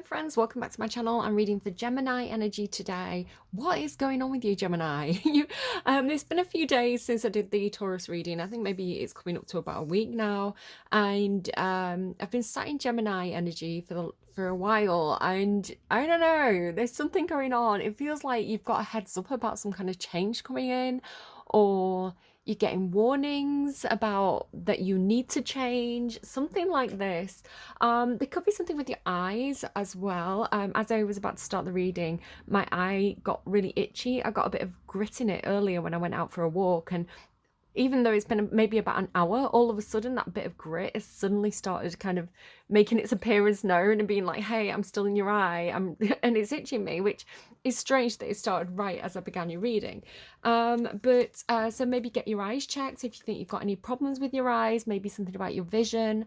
friends, welcome back to my channel. I'm reading for Gemini energy today. What is going on with you, Gemini? It's been a few days since I did the Taurus reading. I think maybe it's coming up to about a week now, and I've been sat in Gemini energy for a while, and I don't know, there's something going on. It feels like you've got a heads up about some kind of change coming in, or you're getting warnings about that you need to change, something like this. There could be something with your eyes as well. As I was about to start the reading, my eye got really itchy. I got a bit of grit in it earlier when I went out for a walk, and even though it's been maybe about an hour, all of a sudden that bit of grit has suddenly started kind of making its appearance known and being like, hey, I'm still in your eye, and it's itching me, which is strange that it started right as I began your reading. So maybe get your eyes checked if you think you've got any problems with your eyes, maybe something about your vision.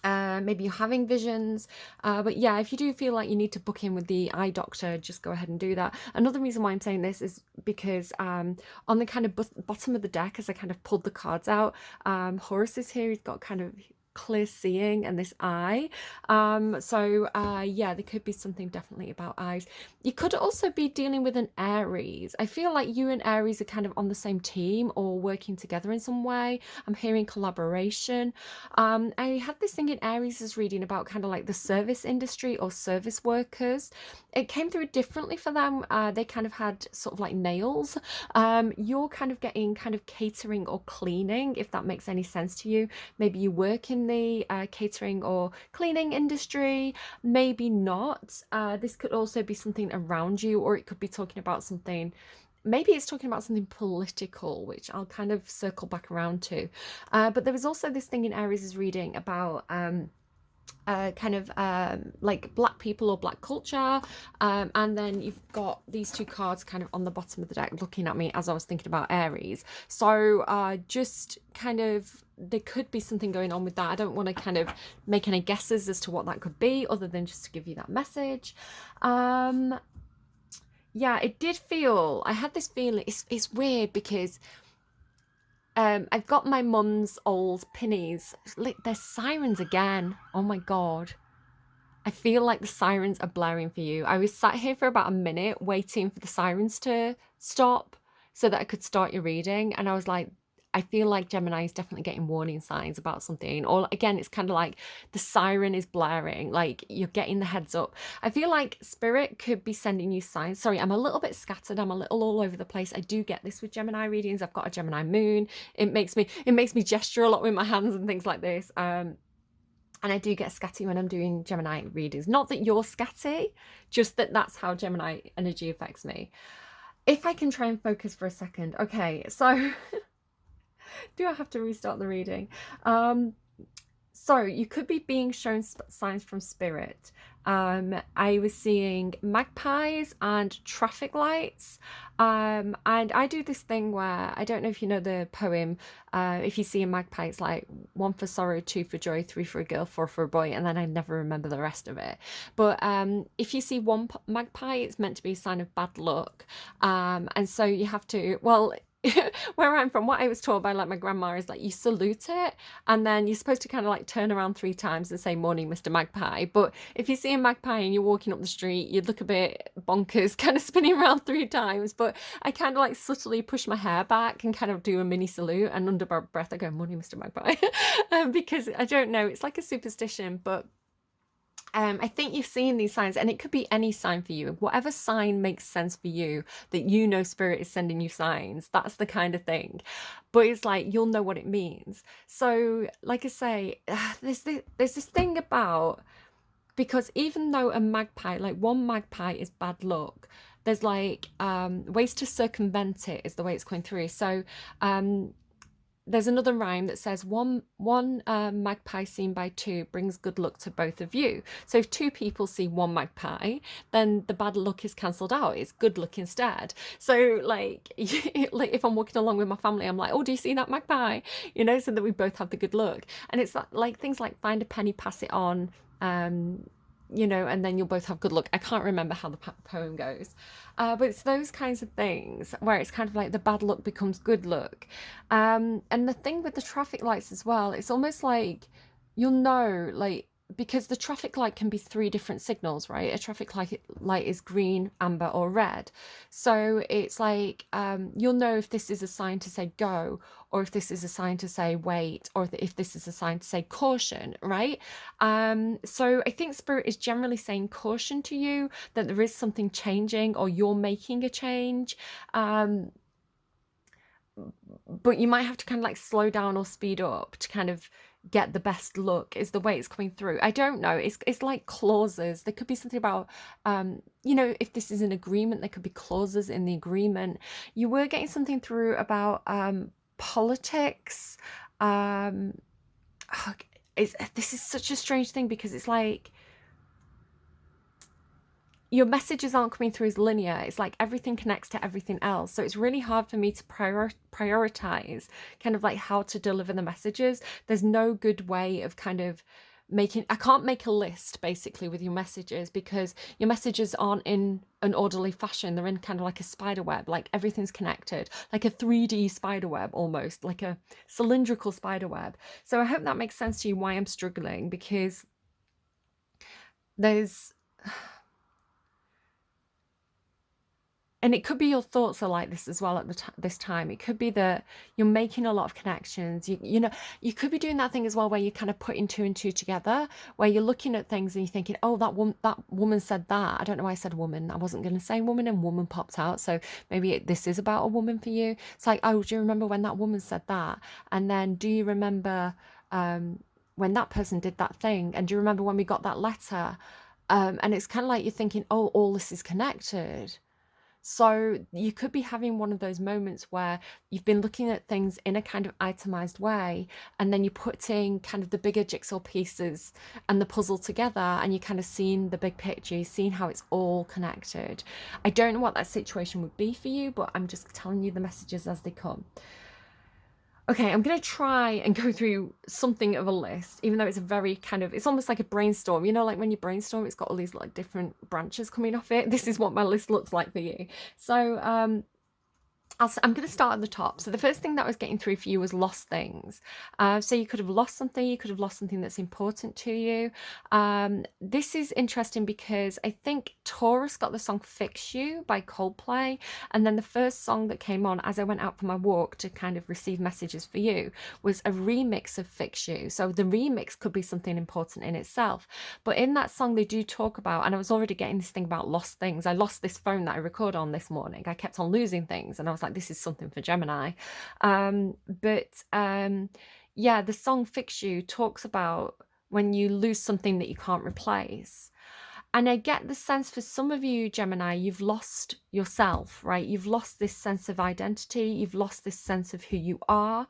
Maybe you're having visions, but yeah, if you do feel like you need to book in with the eye doctor, just go ahead and do that. Another reason why I'm saying this is because on the kind of bottom of the deck, as I kind of pulled the cards out, Horus is here. He's got kind of clear seeing and this eye, yeah, there could be something definitely about eyes. You could also be dealing with an Aries. I feel like you and Aries are kind of on the same team or working together in some way. I'm hearing collaboration. I had this thing in Aries' reading about kind of like the service industry or service workers. It came through differently for them. They kind of had sort of like nails. You're kind of getting kind of catering or cleaning, if that makes any sense to you. Maybe you work in the catering or cleaning industry, maybe not. This could also be something around you, or it could be talking about something. Maybe it's talking about something political, which I'll kind of circle back around to. But there was also this thing in Aries' reading about like black people or black culture, and then you've got these two cards kind of on the bottom of the deck looking at me as I was thinking about Aries. So just kind of, there could be something going on with that. I don't want to kind of make any guesses as to what that could be, other than just to give you that message. Yeah, it did feel, I had this feeling, it's weird because I've got my mum's old pinnies. There's sirens again. Oh my God. I feel like the sirens are blaring for you. I was sat here for about a minute waiting for the sirens to stop so that I could start your reading. And I was like, I feel like Gemini is definitely getting warning signs about something. Or again, it's kind of like the siren is blaring, like you're getting the heads up. I feel like Spirit could be sending you signs. Sorry, I'm a little bit scattered. I'm a little all over the place. I do get this with Gemini readings. I've got a Gemini moon. It makes me gesture a lot with my hands and things like this. And I do get scatty when I'm doing Gemini readings. Not that you're scatty, just that that's how Gemini energy affects me. If I can try and focus for a second. Okay, so do I have to restart the reading? So you could be being shown signs from Spirit. I was seeing magpies and traffic lights. And I do this thing where, I don't know if you know the poem, if you see a magpie, it's like 1 for sorrow, 2 for joy, 3 for a girl, 4 for a boy, and then I never remember the rest of it. But if you see one magpie, it's meant to be a sign of bad luck. And so you have to, well, where I'm from, what I was told by like my grandma is like, you salute it and then you're supposed to kind of like turn around 3 times and say, morning, Mr. Magpie. But if you see a magpie and you're walking up the street, you'd look a bit bonkers, kind of spinning around 3 times. But I kind of like subtly push my hair back and kind of do a mini salute, and under breath I go, morning, Mr. Magpie. Because I don't know, it's like a superstition, but I think you've seen these signs, and it could be any sign for you. Whatever sign makes sense for you, that you know Spirit is sending you signs, that's the kind of thing. But it's like, you'll know what it means. So, like I say, there's this thing about, because even though a magpie, like one magpie is bad luck, there's like ways to circumvent it, is the way it's going through. So there's another rhyme that says one magpie seen by 2 brings good luck to both of you. So if 2 people see one magpie, then the bad luck is cancelled out. It's good luck instead. So like, like if I'm walking along with my family, I'm like, oh, do you see that magpie? You know, so that we both have the good luck. And it's like things like find a penny, pass it on. You know, and then you'll both have good luck. I can't remember how the poem goes, but it's those kinds of things where it's kind of like the bad luck becomes good luck. And the thing with the traffic lights as well, it's almost like you'll know, like because the traffic light can be 3 different signals, right? A traffic light is green, amber, or red. So it's like you'll know if this is a sign to say go, or if this is a sign to say wait, or if this is a sign to say caution, right? So I think Spirit is generally saying caution to you, that there is something changing or you're making a change. But you might have to kind of like slow down or speed up to kind of get the best look, is the way it's coming through. I don't know, it's like clauses. There could be something about if this is an agreement, there could be clauses in the agreement. You were getting something through about politics. This is such a strange thing, because it's like your messages aren't coming through as linear. It's like everything connects to everything else. So it's really hard for me to prioritize kind of like how to deliver the messages. There's no good way of kind of I can't make a list basically with your messages, because your messages aren't in an orderly fashion. They're in kind of like a spider web, like everything's connected, like a 3D spider web, almost like a cylindrical spider web. So I hope that makes sense to you why I'm struggling, because there's... And it could be your thoughts are like this as well at this time. It could be that you're making a lot of connections. You could be doing that thing as well where you're kind of putting 2 and 2 together, where you're looking at things and you're thinking, oh, that woman said that. I don't know why I said woman. I wasn't going to say woman, and woman popped out. So maybe this is about a woman for you. It's like, oh, do you remember when that woman said that? And then do you remember when that person did that thing? And do you remember when we got that letter? And it's kind of like you're thinking, oh, all this is connected. So you could be having one of those moments where you've been looking at things in a kind of itemized way, and then you're putting kind of the bigger jigsaw pieces and the puzzle together, and you're kind of seeing the big picture, you're seeing how it's all connected. I don't know what that situation would be for you, but I'm just telling you the messages as they come. Okay, I'm going to try and go through something of a list, even though it's a very kind of, it's almost like a brainstorm. You know, like when you brainstorm, it's got all these like different branches coming off it. This is what my list looks like for you. So I'm going to start at the top. So the first thing that I was getting through for you was lost things. So you could have lost something. You could have lost something that's important to you. This is interesting because I think Taurus got the song Fix You by Coldplay. And then the first song that came on as I went out for my walk to kind of receive messages for you was a remix of Fix You. So the remix could be something important in itself. But in that song, they do talk about, and I was already getting this thing about lost things. I lost this phone that I record on this morning. I kept on losing things. And I was like, this is something for Gemini. Yeah, the song Fix You talks about when you lose something that you can't replace. And I get the sense for some of you, Gemini, you've lost yourself, right? You've lost this sense of identity. You've lost this sense of who you are.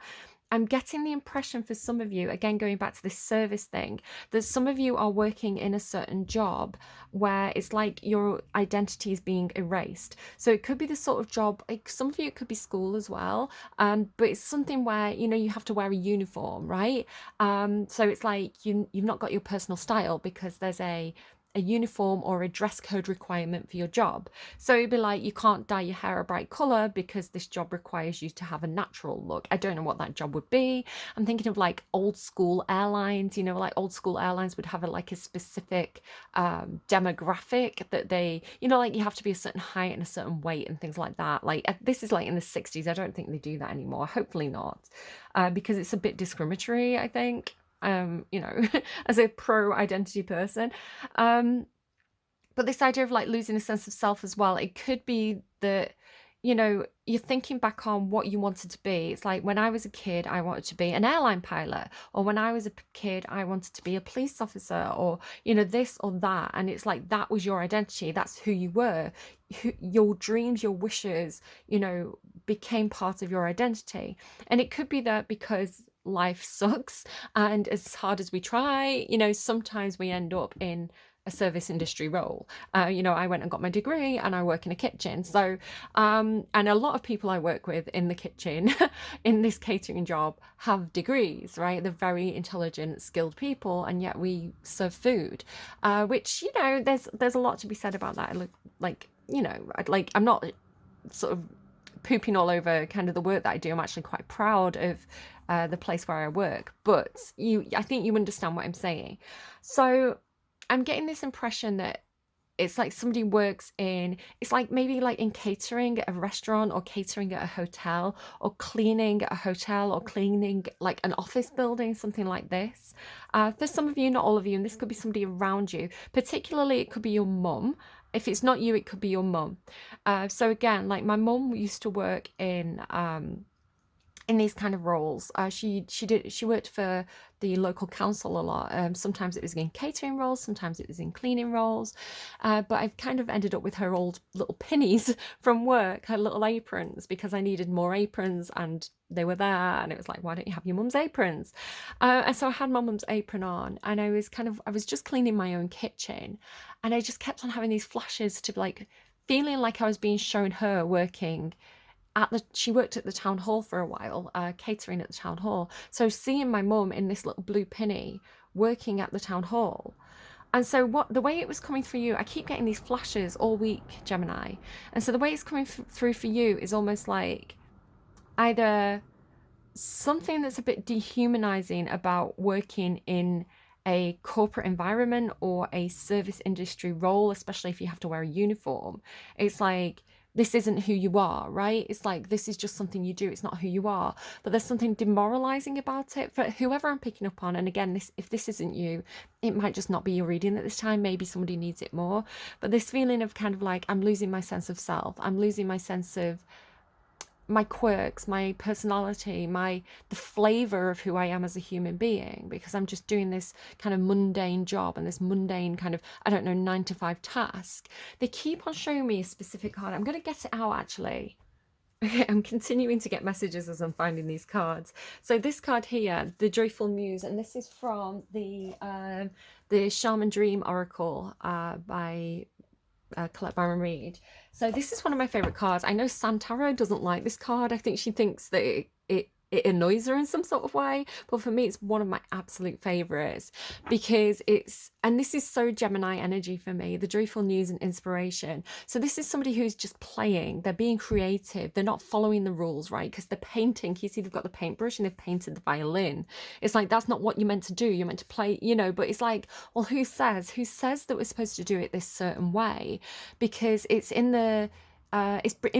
I'm getting the impression for some of you, again, going back to this service thing, that some of you are working in a certain job where it's like your identity is being erased. So it could be the sort of job, like some of you, it could be school as well. But it's something where, you have to wear a uniform, right? So it's like you've not got your personal style because there's a uniform or a dress code requirement for your job. So it'd be like, you can't dye your hair a bright color because this job requires you to have a natural look. I don't know what that job would be. I'm thinking of like old school airlines, like old school airlines would have like a specific demographic that they, like you have to be a certain height and a certain weight and things like that. Like this is like in the 60s. I don't think they do that anymore. Hopefully not, because it's a bit discriminatory, I think. As a pro identity person. But this idea of like losing a sense of self as well, it could be that, you're thinking back on what you wanted to be. It's like when I was a kid, I wanted to be an airline pilot, or when I was a kid, I wanted to be a police officer, or, this or that. And it's like, that was your identity. That's who you were. Your dreams, your wishes, became part of your identity. And it could be that because life sucks, and as hard as we try, sometimes we end up in a service industry role. I went and got my degree and I work in a kitchen. So, and a lot of people I work with in the kitchen, in this catering job, have degrees, right? They're very intelligent, skilled people, and yet we serve food, which, there's a lot to be said about that. I'm not sort of pooping all over kind of the work that I do. I'm actually quite proud of the place where I work, but I think you understand what I'm saying. So I'm getting this impression that it's like somebody works in, it's like maybe like in catering at a restaurant, or catering at a hotel, or cleaning at a hotel, or cleaning like an office building, something like this. For some of you, not all of you, and this could be somebody around you. Particularly it could be your mum. If it's not you, it could be your mum. So again, like my mum used to work in these kind of roles. She worked for the local council a lot. Sometimes it was in catering roles, sometimes it was in cleaning roles. But I've kind of ended up with her old little pinnies from work, her little aprons, because I needed more aprons and they were there. And it was like, why don't you have your mum's aprons? And so I had my mum's apron on, and I was just cleaning my own kitchen, and I just kept on having these flashes to like feeling like I was being shown her working she worked at the town hall for a while, catering at the town hall. So seeing my mum in this little blue pinny working at the town hall. And so the way it was coming through you, I keep getting these flashes all week, Gemini. And so the way it's coming through for you is almost like either something that's a bit dehumanizing about working in a corporate environment or a service industry role, especially if you have to wear a uniform. It's like, this isn't who you are, right? It's like, this is just something you do. It's not who you are. But there's something demoralizing about it for whoever I'm picking up on. And again, if this isn't you, it might just not be your reading at this time. Maybe somebody needs it more. But this feeling of kind of like, I'm losing my sense of self. I'm losing my sense of my quirks, my personality, the flavor of who I am as a human being, because I'm just doing this kind of mundane job and this mundane kind of, I don't know, 9 to 5 task. They keep on showing me a specific card. I'm going to get it out actually. I'm continuing to get messages as I'm finding these cards. So this card here, the Joyful Muse, and this is from the Shaman Dream Oracle by Colette Baron Reid. So this is one of my favorite cards. I know Santaro doesn't like this card. I think she thinks that it annoys her in some sort of way, but for me it's one of my absolute favorites, because and this is so Gemini energy for me, the joyful news and inspiration. So this is somebody who's just playing, they're being creative, they're not following the rules, right? Because they're painting, you see they've got the paintbrush and they've painted the violin. It's like, that's not what you're meant to do, you're meant to play, but it's like, well, who says that we're supposed to do it this certain way? Because it's in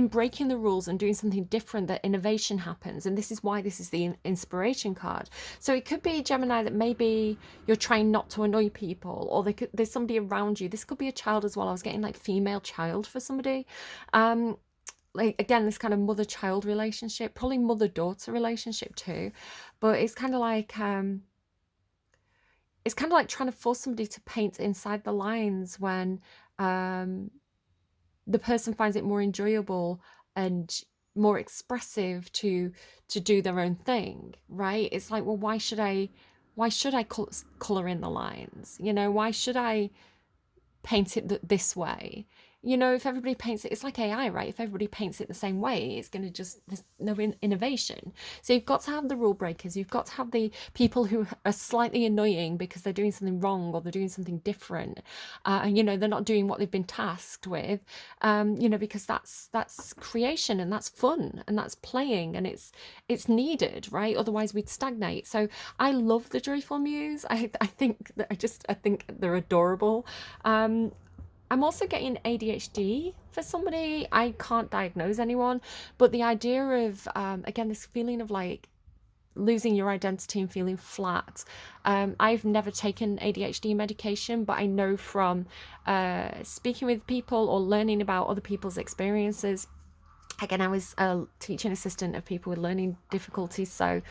breaking the rules and doing something different that innovation happens. And this is why this is the inspiration card. So it could be, Gemini, that maybe you're trying not to annoy people, or there's somebody around you. This could be a child as well. I was getting like female child for somebody. Like, again, this kind of mother-child relationship, probably mother-daughter relationship too. But it's kind of like trying to force somebody to paint inside the lines when the person finds it more enjoyable and more expressive to do their own thing, right? It's like, well, why should I color in the lines? Why should I paint it this way? If everybody paints it, it's like AI, right? If everybody paints it the same way, it's going to there's no innovation. So you've got to have the rule breakers. You've got to have the people who are slightly annoying because they're doing something wrong or they're doing something different. And, they're not doing what they've been tasked with, because that's creation and that's fun and that's playing and it's needed, right? Otherwise we'd stagnate. So I love the Joyful Muse. I think they're adorable. I'm also getting ADHD for somebody. I can't diagnose anyone, but the idea of, again, this feeling of like losing your identity and feeling flat. I've never taken ADHD medication, but I know from speaking with people or learning about other people's experiences. Again, I was a teaching assistant of people with learning difficulties, so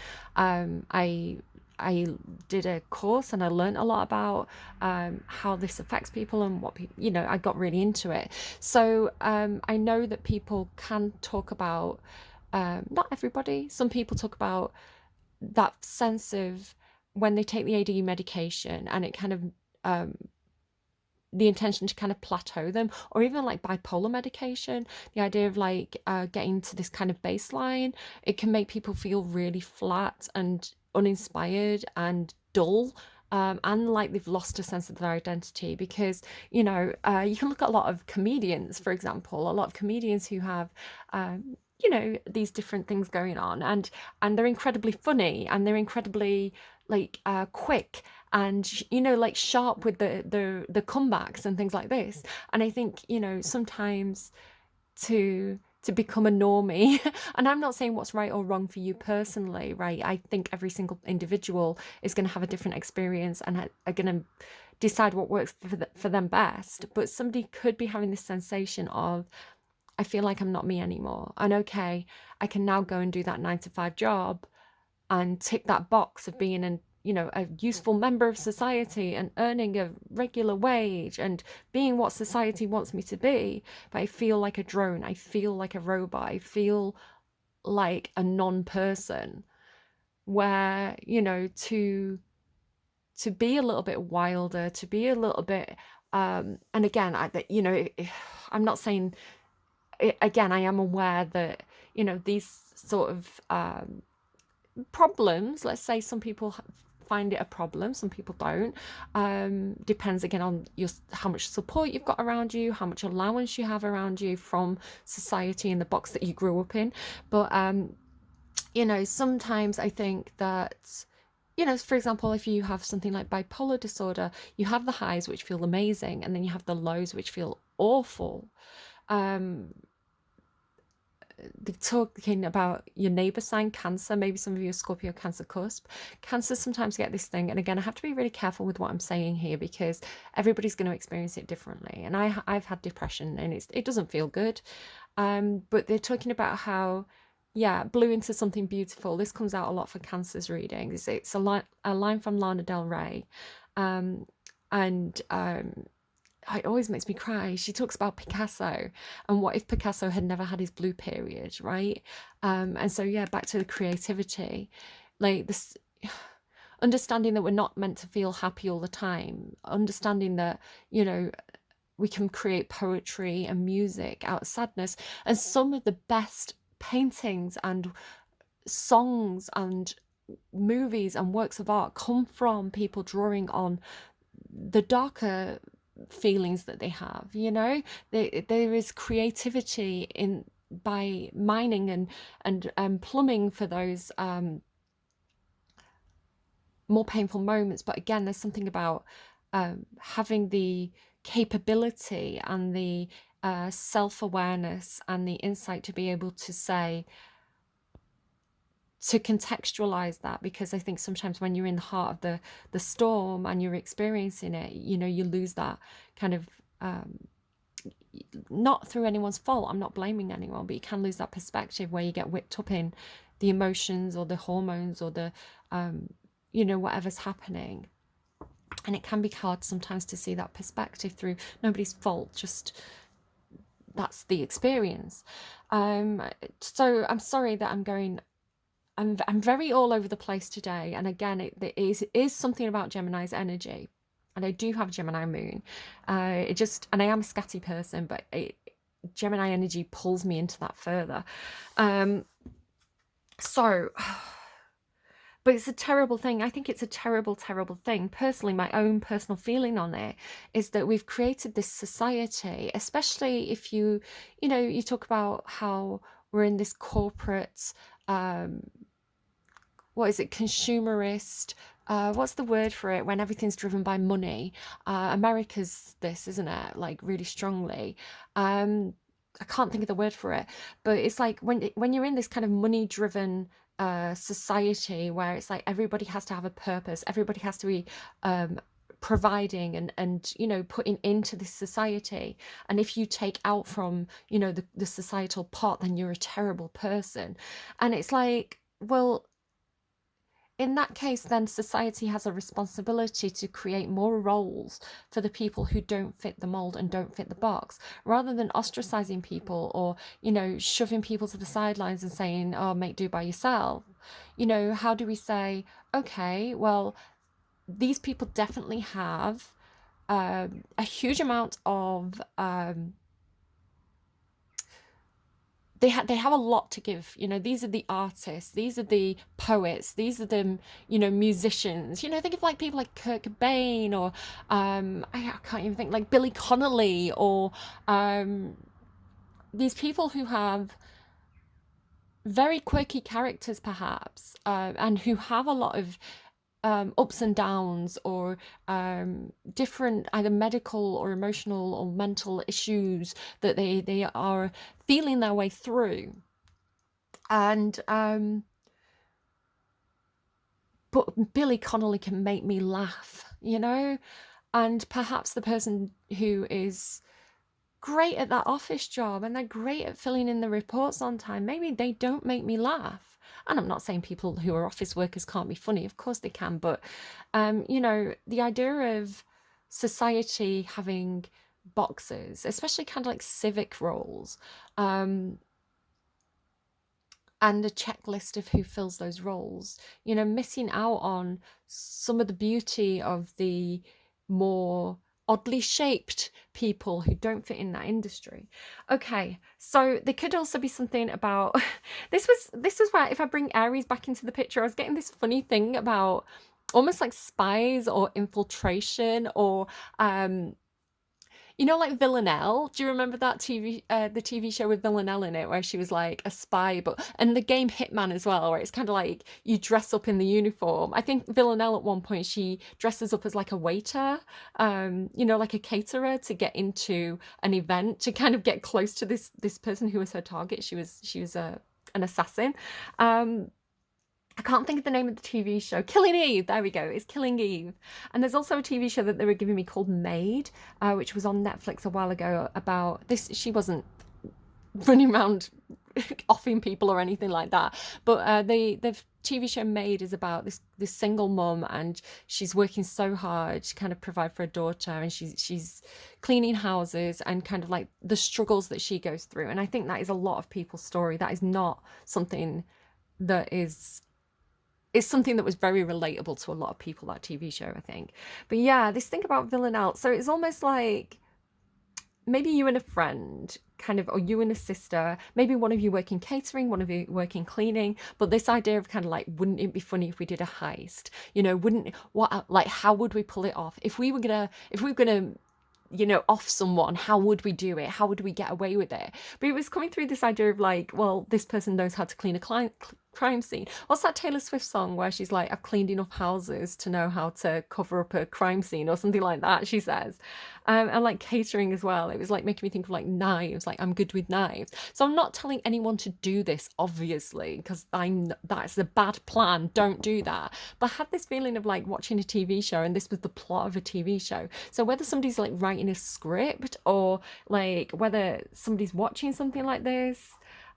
I did a course and I learned a lot about how this affects people and what people, I got really into it. So I know that people can talk about, not everybody, some people talk about that sense of when they take the ADE medication and it kind of, the intention to kind of plateau them, or even like bipolar medication, the idea of like getting to this kind of baseline, it can make people feel really flat and uninspired and dull, and like they've lost a sense of their identity. Because you can look at a lot of comedians, for example, a lot of comedians who have you know, these different things going on, and they're incredibly funny, and they're incredibly like quick, and you know, like sharp with the comebacks and things like this. And I think, you know, sometimes to become a normie, and I'm not saying what's right or wrong for you personally, right? I think every single individual is going to have a different experience and are going to decide what works for them best. But somebody could be having this sensation of, I feel like I'm not me anymore. And okay, I can now go and do that 9 to 5 job and tick that box of being an, you know, a useful member of society and earning a regular wage and being what society wants me to be. But I feel like a drone. I feel like a robot. I feel like a non-person, where, you know, to be a little bit wilder, to be a little bit and again, you know, I'm not saying, again, I am aware that, you know, these sort of problems, let's say some people find it a problem, some people don't, depends again on your, how much support you've got around you, how much allowance you have around you from society and the box that you grew up in. But you know, sometimes I think that, you know, for example, if you have something like bipolar disorder, you have the highs which feel amazing, and then you have the lows which feel awful. They're talking about your neighbour sign, Cancer. Maybe some of you are Scorpio, Cancer cusp. Cancer sometimes get this thing, and again, I have to be really careful with what I'm saying here because everybody's going to experience it differently. And I've had depression, and it doesn't feel good. But they're talking about how, yeah, blew into something beautiful. This comes out a lot for Cancer's readings. It's a line from Lana Del Rey, and it always makes me cry. She talks about Picasso and what if Picasso had never had his blue period, right? And so, yeah, back to the creativity, like this, understanding that we're not meant to feel happy all the time, understanding that, you know, we can create poetry and music out of sadness. And some of the best paintings and songs and movies and works of art come from people drawing on the darker feelings that they have, you know. There is creativity in by mining and plumbing for those more painful moments. But again, there's something about having the capability and the self-awareness and the insight to be able to say, to contextualize that, because I think sometimes when you're in the heart of the storm and you're experiencing it, you know, you lose that kind of not through anyone's fault, I'm not blaming anyone, but you can lose that perspective where you get whipped up in the emotions or the hormones or the you know, whatever's happening. And it can be hard sometimes to see that perspective through nobody's fault, just that's the experience. So I'm sorry that I'm very all over the place today. And again, it is something about Gemini's energy. And I do have Gemini moon. And I am a scatty person, but Gemini energy pulls me into that further. But it's a terrible thing. I think it's a terrible, terrible thing. Personally, my own personal feeling on it is that we've created this society, especially if you know, you talk about how we're in this corporate, what is it, consumerist, what's the word for it, when everything's driven by money. America's this, isn't it, like really strongly. I can't think of the word for it, but it's like when you're in this kind of money driven society where it's like everybody has to have a purpose, everybody has to be providing and you know, putting into this society, and if you take out from, you know, the societal pot, then you're a terrible person. And it's like, well, in that case, then society has a responsibility to create more roles for the people who don't fit the mold and don't fit the box, rather than ostracizing people or, you know, shoving people to the sidelines and saying, oh, make do by yourself. You know, how do we say, okay, well, these people definitely have a huge amount of they have a lot to give. You know, these are the artists, these are the poets, these are the, you know, musicians. You know, think of like people like Kurt Cobain or I can't even think, like Billy Connolly or these people who have very quirky characters perhaps, and who have a lot of ups and downs, or different either medical or emotional or mental issues that they are feeling their way through. And but Billy Connolly can make me laugh, you know? And perhaps the person who is great at that office job and they're great at filling in the reports on time, maybe they don't make me laugh. And I'm not saying people who are office workers can't be funny, of course they can, but you know, the idea of society having boxes, especially kind of like civic roles, um, and a checklist of who fills those roles, you know, missing out on some of the beauty of the more oddly shaped people who don't fit in that industry. Okay, so there could also be something about this was where, if I bring Aries back into the picture, I was getting this funny thing about almost like spies or infiltration, or you know, like Villanelle. Do you remember that the TV show with Villanelle in it, where she was like a spy, but and the game Hitman as well, where it's kind of like you dress up in the uniform. I think Villanelle at one point she dresses up as like a waiter, you know, like a caterer to get into an event to kind of get close to this person who was her target. She was an assassin. Um, I can't think of the name of the TV show. Killing Eve. There we go. It's Killing Eve. And there's also a TV show that they were giving me called Maid, which was on Netflix a while ago, about this. She wasn't running around offing people or anything like that, but the TV show Maid is about this single mum, and she's working so hard to kind of provide for her daughter, and she's cleaning houses, and kind of like the struggles that she goes through. And I think that is a lot of people's story. That is not something that is it's something that was very relatable to a lot of people, that TV show, I think. But yeah, this thing about Villanelle. So it's almost like maybe you and a friend, kind of, or you and a sister, maybe one of you working catering, one of you working cleaning, but this idea of kind of like, wouldn't it be funny if we did a heist? You know, wouldn't, what, like, how would we pull it off? If we were gonna, you know, off someone, how would we do it? How would we get away with it? But it was coming through this idea of like, well, this person knows how to clean a crime scene. What's that Taylor Swift song where she's like, I've cleaned enough houses to know how to cover up a crime scene, or something like that, she says. And like catering as well, it was like making me think of like knives, like I'm good with knives. So I'm not telling anyone to do this, obviously, because that's a bad plan, don't do that. But I had this feeling of like watching a TV show, and this was the plot of a TV show. So whether somebody's like writing a script, or like whether somebody's watching something like this,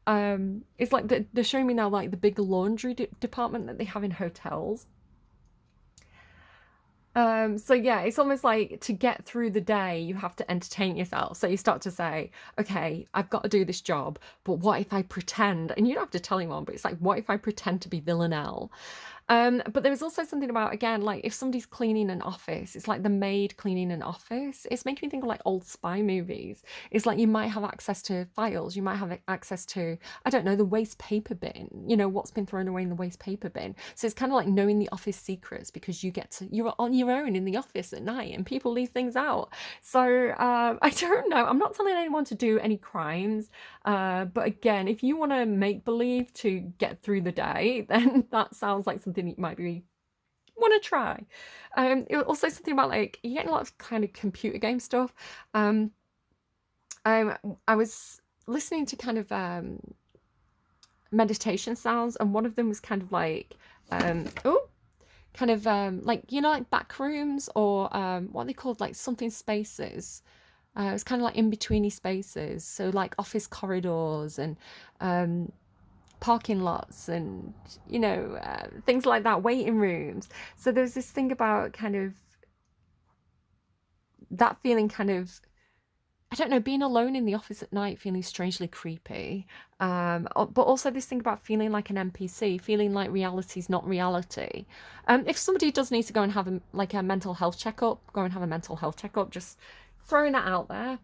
it's like they're showing me now like the big laundry department that they have in hotels. So yeah, it's almost like to get through the day, you have to entertain yourself. So you start to say, okay, I've got to do this job, but what if I pretend? And you don't have to tell anyone, but it's like, what if I pretend to be Villanelle? But there was also something about, again, like if somebody's cleaning an office, it's like the maid cleaning an office. It's making me think of like old spy movies. It's like you might have access to files, you might have access to, I don't know, the waste paper bin, you know, what's been thrown away in the waste paper bin. So it's kind of like knowing the office secrets, because you're on your own in the office at night and people leave things out. So I don't know. I'm not telling anyone to do any crimes. But again, if you want to make believe to get through the day, then that sounds like something you might be want to try. It was also something about like you're getting a lot of kind of computer game stuff. Um, I was listening to kind of meditation sounds, and one of them was kind of like like, you know, like back rooms, or what are they called, like something spaces. It's kind of like in-betweeny spaces, so like office corridors and parking lots, and you know, things like that, waiting rooms. So there's this thing about kind of that feeling, kind of, I don't know, being alone in the office at night, feeling strangely creepy. But also this thing about feeling like an NPC, feeling like reality's not reality. If somebody does need to go and have a mental health checkup, go and have a mental health checkup. Just throwing that out there.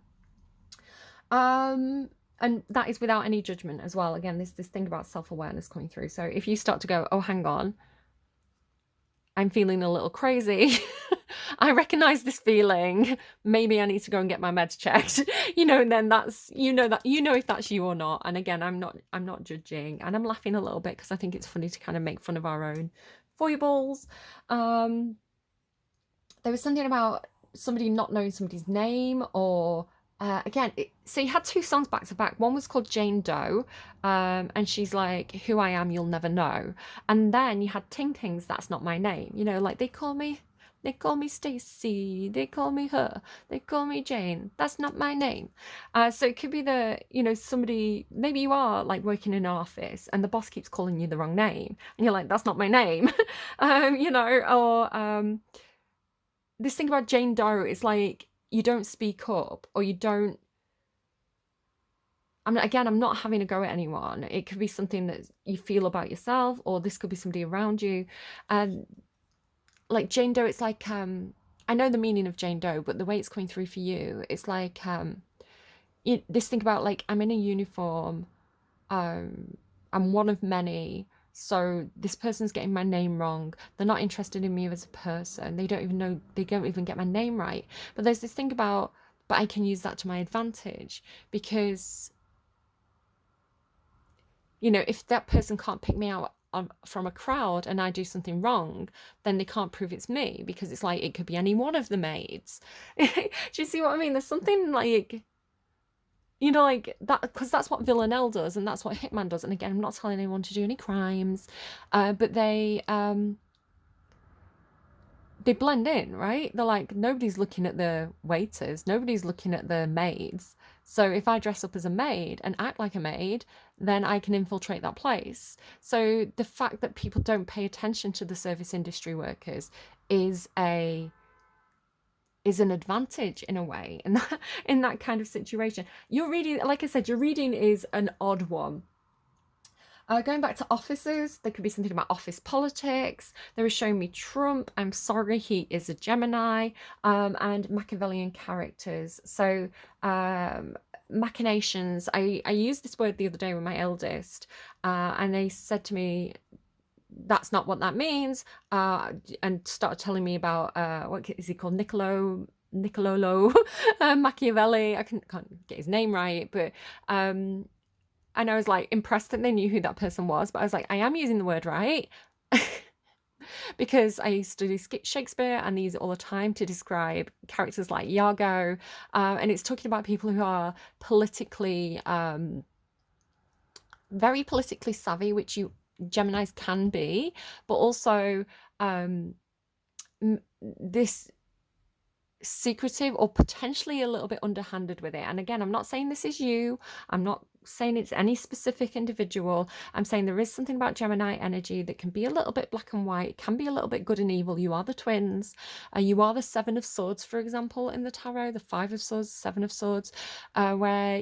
And that is without any judgment as well. Again, this thing about self-awareness coming through. So if you start to go, oh, hang on, I'm feeling a little crazy, I recognize this feeling. Maybe I need to go and get my meds checked. And then that's, that, if that's you or not. And again, I'm not judging, and I'm laughing a little bit because I think it's funny to kind of make fun of our own foibles. There was something about somebody not knowing somebody's name, or so you had two songs back to back. One was called Jane Doe, and she's like, who I am you'll never know. And then you had Tings, that's not my name. Like they call me Stacy, they call me her, they call me Jane, that's not my name. So it could be somebody, maybe you are like working in an office and the boss keeps calling you the wrong name and you're like, that's not my name. Or this thing about Jane Doe is like, you don't speak up, or you don't. I'm not having a go at anyone. It could be something that you feel about yourself, or this could be somebody around you. And like Jane Doe, it's like, I know the meaning of Jane Doe, but the way it's coming through for you, it's like, this thing about like, I'm in a uniform, I'm one of many. So this person's getting my name wrong. They're not interested in me as a person. They don't even get my name right. But there's this thing about, but I can use that to my advantage, because, if that person can't pick me out from a crowd and I do something wrong, then they can't prove it's me, because it's like, it could be any one of the maids. Do you see what I mean? There's something like, like that, because that's what Villanelle does, and that's what Hitman does. And again, I'm not telling anyone to do any crimes, but they blend in, right? They're like, nobody's looking at the waiters, nobody's looking at the maids. So if I dress up as a maid and act like a maid, then I can infiltrate that place. So the fact that people don't pay attention to the service industry workers is an advantage in a way, in that kind of situation. Your reading, like I said, your reading is an odd one. Going back to offices, there could be something about office politics. They were showing me Trump. I'm sorry, he is a Gemini, and Machiavellian characters. So machinations. I used this word the other day with my eldest, and they said to me, that's not what that means, and started telling me about what is he called, Niccolò Machiavelli. I can't get his name right, but and I was like impressed that they knew who that person was. But I was like, I am using the word right. Because I used to do Shakespeare and they use it all the time to describe characters like Iago, and it's talking about people who are politically very politically savvy, which you Geminis can be, but also this secretive or potentially a little bit underhanded with it. And again, I'm not saying this is you. I'm not saying it's any specific individual. I'm saying there is something about Gemini energy that can be a little bit black and white. It can be a little bit good and evil. You are the twins. You are the Seven of Swords, for example, in the tarot, the Five of Swords, Seven of Swords, where,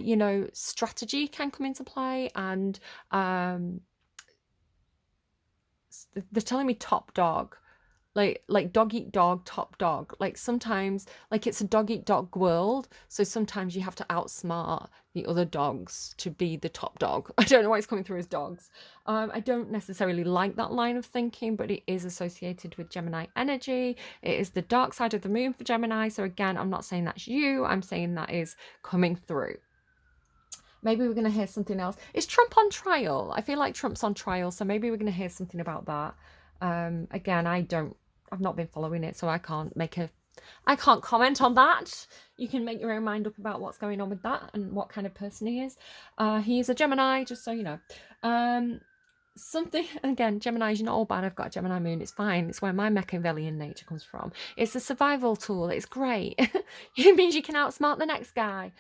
strategy can come into play. And they're telling me top dog. Like dog eat dog, top dog. Like sometimes, like it's a dog eat dog world. So sometimes you have to outsmart the other dogs to be the top dog. I don't know why it's coming through as dogs. I don't necessarily like that line of thinking, but it is associated with Gemini energy. It is the dark side of the moon for Gemini. So again, I'm not saying that's you. I'm saying that is coming through. Maybe we're going to hear something else. Is Trump on trial? I feel like Trump's on trial. So maybe we're going to hear something about that. Again, I've not been following it, so I can't comment on that. You can make your own mind up about what's going on with that and what kind of person he is. He is a Gemini, just so you know. Something, again, Geminis, you're not all bad. I've got a Gemini moon. It's fine. It's where my Machiavellian nature comes from. It's a survival tool. It's great. It means you can outsmart the next guy.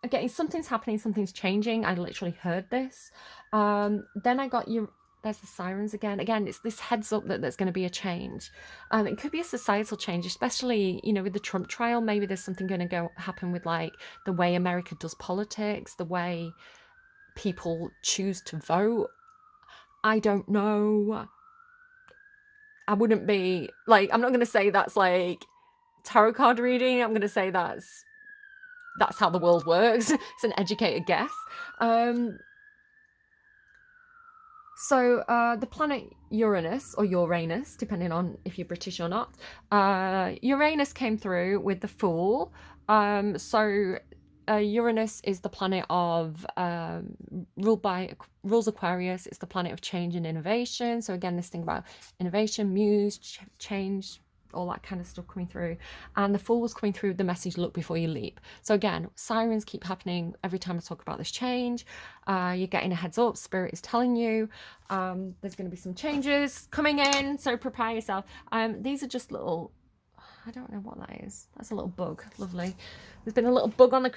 Again, something's happening. Something's changing. I literally heard this. Then I got you. There's the sirens again. Again, it's this heads up that there's going to be a change. It could be a societal change, especially, with the Trump trial. Maybe there's something going to happen with like the way America does politics, the way people choose to vote. I don't know. I wouldn't be like, I'm not going to say that's like tarot card reading. I'm going to say that's how the world works. It's an educated guess. So the planet Uranus, or Uranus, depending on if you're British or not, Uranus came through with the Fool. So Uranus is the planet of rules Aquarius. It's the planet of change and innovation. So again, this thing about innovation, muse, change, all that kind of stuff coming through. And the Fool was coming through the message, look before you leap. So again, sirens keep happening every time I talk about this change. You're getting a heads up. Spirit is telling you there's going to be some changes coming in, so prepare yourself. These are just little, I don't know what that is. That's a little bug. Lovely. There's been a little bug on the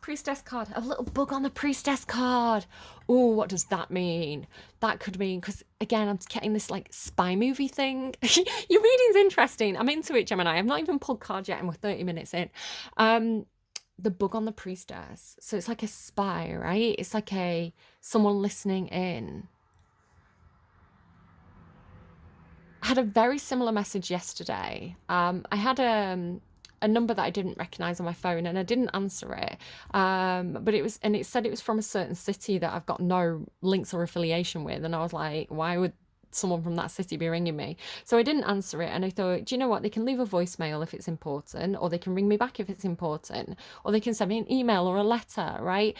priestess card. A little bug on the priestess card. Oh, what does that mean? That could mean, because again, I'm getting this like spy movie thing. Your reading's interesting. I'm into it, Gemini. I've not even pulled cards yet and we're 30 minutes in. The bug on the priestess. So it's like a spy, right? It's like someone listening in. I had a very similar message yesterday. I had a number that I didn't recognize on my phone and I didn't answer it. But it said it was from a certain city that I've got no links or affiliation with. And I was like, why would someone from that city be ringing me? So I didn't answer it. And I thought, do you know what? They can leave a voicemail if it's important, or they can ring me back if it's important, or they can send me an email or a letter, right?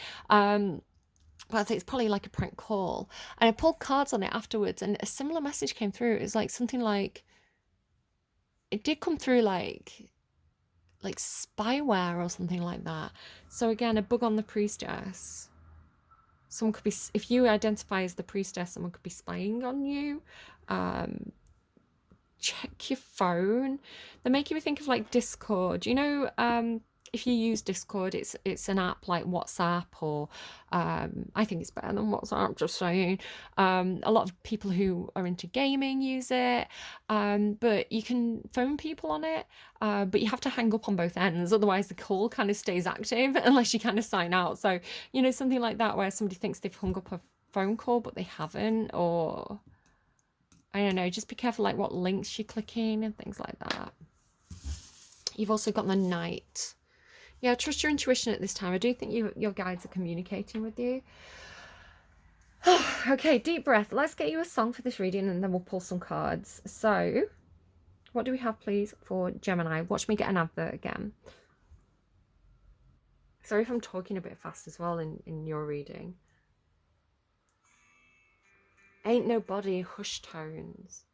But I think it's probably like a prank call. And I pulled cards on it afterwards, and a similar message came through. It was like something like, it did come through like spyware or something like that. So again, a bug on the priestess. Someone could be, if you identify as the priestess, someone could be spying on you. Check your phone. They're making me think of like Discord. You know, if you use Discord, it's an app like WhatsApp, or I think it's better than WhatsApp, just saying. A lot of people who are into gaming use it, but you can phone people on it, but you have to hang up on both ends, otherwise the call kind of stays active unless you kind of sign out. So, you know, something like that where somebody thinks they've hung up a phone call but they haven't, or I don't know, just be careful like what links you're clicking and things like that. You've also got the Knight. Yeah, trust your intuition at this time. I do think your guides are communicating with you. Okay, deep breath. Let's get you a song for this reading and then we'll pull some cards. So, what do we have, please, for Gemini? Watch me get an advert again. Sorry if I'm talking a bit fast as well in your reading. Ain't nobody, hush tones.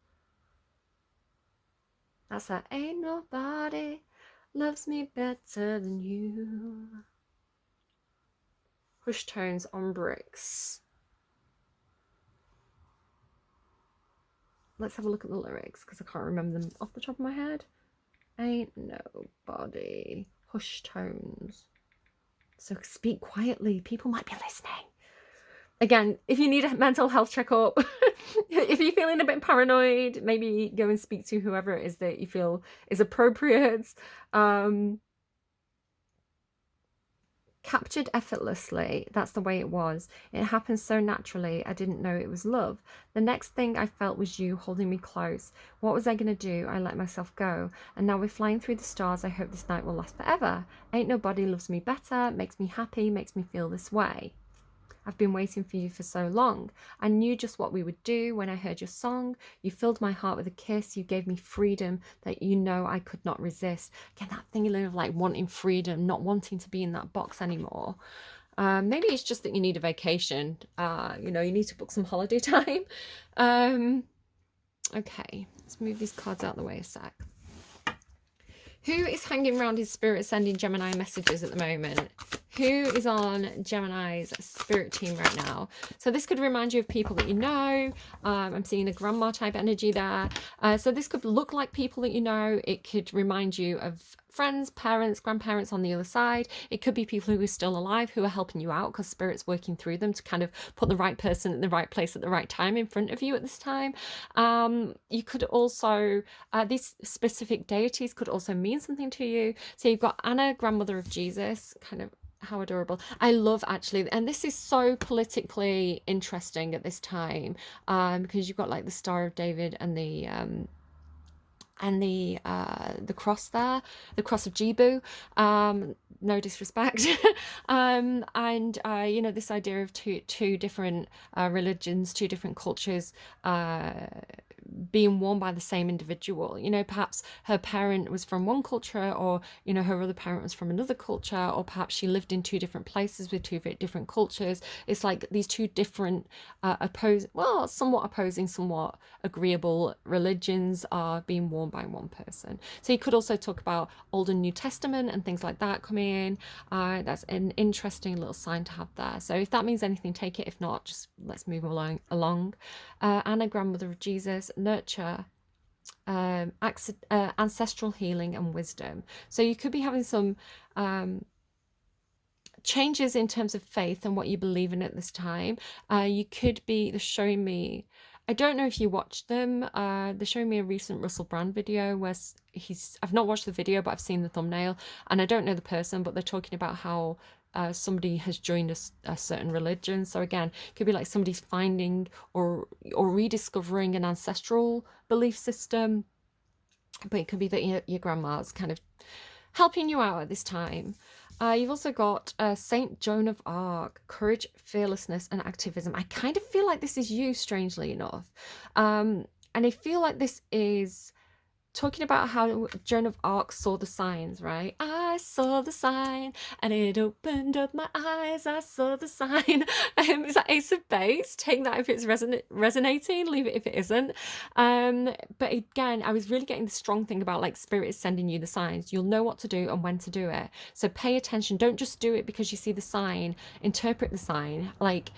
That's that. Ain't nobody loves me better than you. Hush tones on bricks. Let's have a look at the lyrics because I can't remember them off the top of my head. Ain't nobody. Hush tones. So speak quietly. People might be listening. Again, if you need a mental health checkup, if you're feeling a bit paranoid, maybe go and speak to whoever it is that you feel is appropriate. Captured effortlessly, that's the way it was. It happened so naturally, I didn't know it was love. The next thing I felt was you holding me close. What was I going to do? I let myself go. And now we're flying through the stars. I hope this night will last forever. Ain't nobody loves me better, makes me happy, makes me feel this way. I've been waiting for you for so long. I knew just what we would do when I heard your song. You filled my heart with a kiss. You gave me freedom that you know I could not resist. Again, that thing of like wanting freedom, not wanting to be in that box anymore. Maybe it's just that you need a vacation. You know, you need to book some holiday time. Okay, let's move these cards out of the way a sec. Who is hanging around his spirit sending Gemini messages at the moment? Who is on Gemini's spirit team right now? So this could remind you of people that you know. I'm seeing a grandma type energy there. So this could look like people that you know. It could remind you of friends, parents, grandparents on the other side. It could be people who are still alive who are helping you out because spirit's working through them to kind of put the right person at the right place at the right time in front of you at this time. You could also, these specific deities could also mean something to you. So you've got Anna, grandmother of Jesus, kind of, how adorable. I love actually, and this is so politically interesting at this time, because you've got like the Star of David and the and the cross there, the cross of Jibu. No disrespect. And you know, this idea of two different religions, two different cultures uh, being worn by the same individual. You know, perhaps her parent was from one culture, or you know, her other parent was from another culture, or perhaps she lived in two different places with two different cultures. It's like these two different somewhat opposing, somewhat agreeable religions are being worn by one person. So you could also talk about Old and New Testament and things like that coming in. That's an interesting little sign to have there. So if that means anything, take it. If not, just let's move along. Anna, grandmother of Jesus, nurture, ancestral healing and wisdom. So you could be having some changes in terms of faith and what you believe in at this time. You could be, they're showing me, I don't know if you watched them. They're showing me a recent Russell Brand video where I've not watched the video, but I've seen the thumbnail, and I don't know the person, but they're talking about how somebody has joined a certain religion. So again, it could be like somebody's finding or rediscovering an ancestral belief system, but it could be that your grandma's kind of helping you out at this time. You've also got Saint Joan of Arc, courage, fearlessness, and activism. I kind of feel like this is you, strangely enough. And I feel like this is talking about how Joan of Arc saw the signs, right? I saw the sign and it opened up my eyes. I saw the sign. Is that Ace of Base? Take that if it's resonating, leave it if it isn't. But again, I was really getting the strong thing about like spirit is sending you the signs. You'll know what to do and when to do it. So pay attention. Don't just do it because you see the sign. Interpret the sign. Like,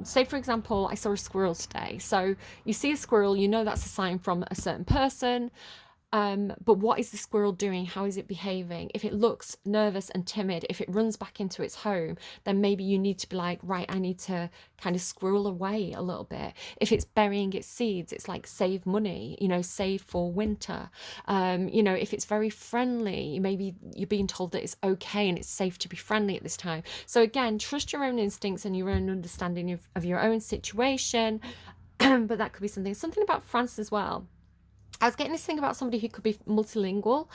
say for example, I saw a squirrel today. So you see a squirrel, you know that's a sign from a certain person. But what is the squirrel doing? How is it behaving? If it looks nervous and timid, if it runs back into its home, then maybe you need to be like, right, I need to kind of squirrel away a little bit. If it's burying its seeds, it's like save money, you know, save for winter. You know, if it's very friendly, maybe you're being told that it's okay and it's safe to be friendly at this time. So again, trust your own instincts and your own understanding of your own situation. But that could be something about France as well. I was getting this thing about somebody who could be multilingual,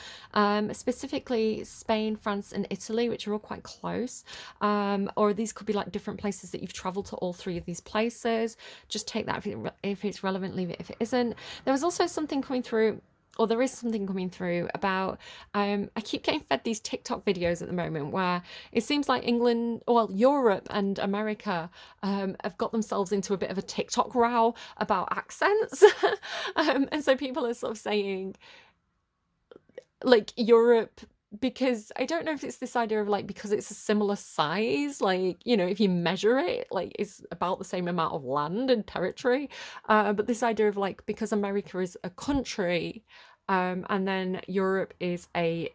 specifically Spain, France, and Italy, which are all quite close. Or these could be like different places that you've traveled to all three of these places. Just take that if it's relevant, leave it if it isn't. There was also something coming through, or there is something coming through about, I keep getting fed these TikTok videos at the moment where it seems like Europe and America have got themselves into a bit of a TikTok row about accents. And so people are sort of saying, like, Europe, because I don't know if it's this idea of like, because it's a similar size, like, you know, if you measure it, like it's about the same amount of land and territory. But this idea of like, because America is a country, and then Europe is a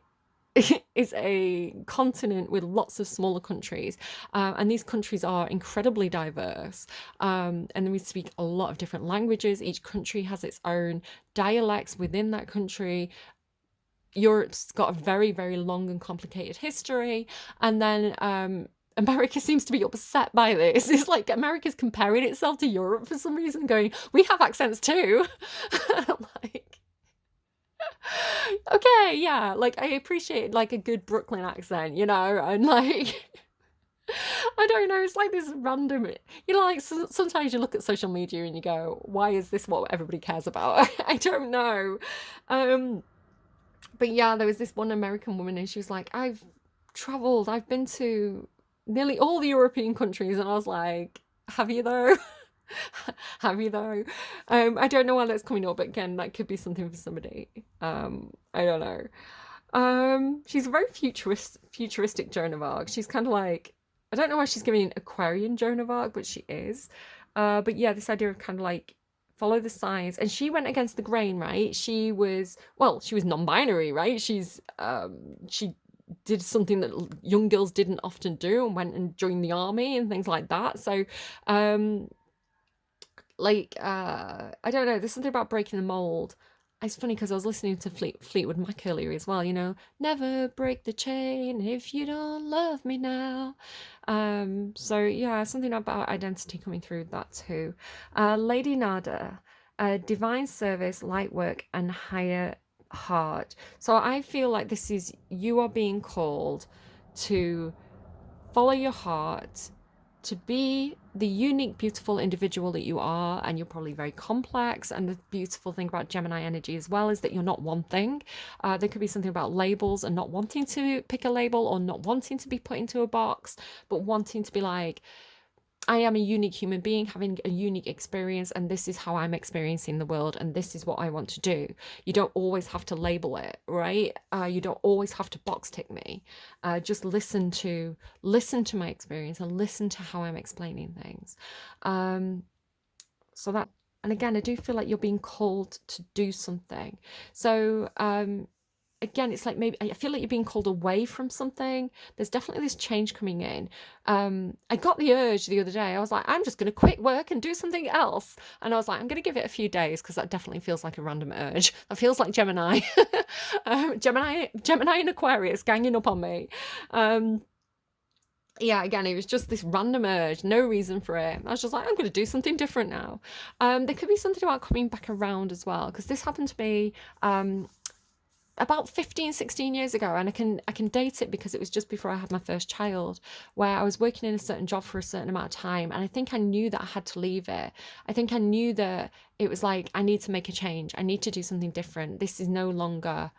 is a continent with lots of smaller countries, and these countries are incredibly diverse, and then we speak a lot of different languages. Each country has its own dialects within that country. Europe's got a very, very long and complicated history, and then America seems to be upset by this. It's like America's comparing itself to Europe for some reason, going, we have accents too. Like, okay, yeah, like I appreciate like a good Brooklyn accent, you know, and like I don't know, it's like this random, you know, like sometimes you look at social media and you go, why is this what everybody cares about? I don't know. But yeah, there was this one American woman and she was like, I've been to nearly all the European countries, and I was like, have you though? Have you though? I don't know why that's coming up, but again, that could be something for somebody. I don't know. She's a very futuristic Joan of Arc. She's kind of like, I don't know why she's giving Aquarian Joan of Arc, but she is. But yeah, this idea of kind of like follow the signs, and she went against the grain, right? She was non-binary, right? She did something that young girls didn't often do and went and joined the army and things like that. So I don't know, there's something about breaking the mold. It's funny because I was listening to Fleetwood Mac earlier as well, you know, never break the chain if you don't love me now. So yeah, something about identity coming through that too. Lady Nada, divine service, light work, and higher heart. So I feel like this is, you are being called to follow your heart, to be the unique, beautiful individual that you are. And you're probably very complex. And the beautiful thing about Gemini energy as well is that you're not one thing. There could be something about labels and not wanting to pick a label, or not wanting to be put into a box, but wanting to be like, I am a unique human being having a unique experience, and this is how I'm experiencing the world, and this is what I want to do. You don't always have to label it, right? You don't always have to box tick me. Just listen to my experience and listen to how I'm explaining things. So that, and again, I do feel like you're being called to do something. So again, it's like, maybe I feel like you're being called away from something. There's definitely this change coming in. I got the urge the other day. I was like, I'm just going to quit work and do something else. And I was like, I'm going to give it a few days, because that definitely feels like a random urge. That feels like Gemini. Gemini and Aquarius ganging up on me. Yeah, again, it was just this random urge, no reason for it. I was just like, I'm going to do something different now. There could be something about coming back around as well, because this happened to me about 15-16 years ago, and I can date it because it was just before I had my first child, where I was working in a certain job for a certain amount of time, and I think I knew that I had to leave it. I think I knew that it was like, I need to make a change, I need to do something different. This is no longer,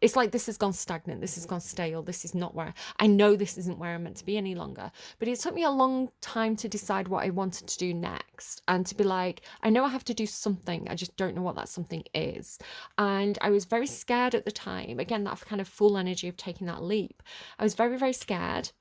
it's like, this has gone stagnant, this has gone stale, this is not where, I know this isn't where I'm meant to be any longer. But it took me a long time to decide what I wanted to do next, and to be like, I know I have to do something, I just don't know what that something is. And I was very scared at the time, again, that kind of full energy of taking that leap. I was very, very scared,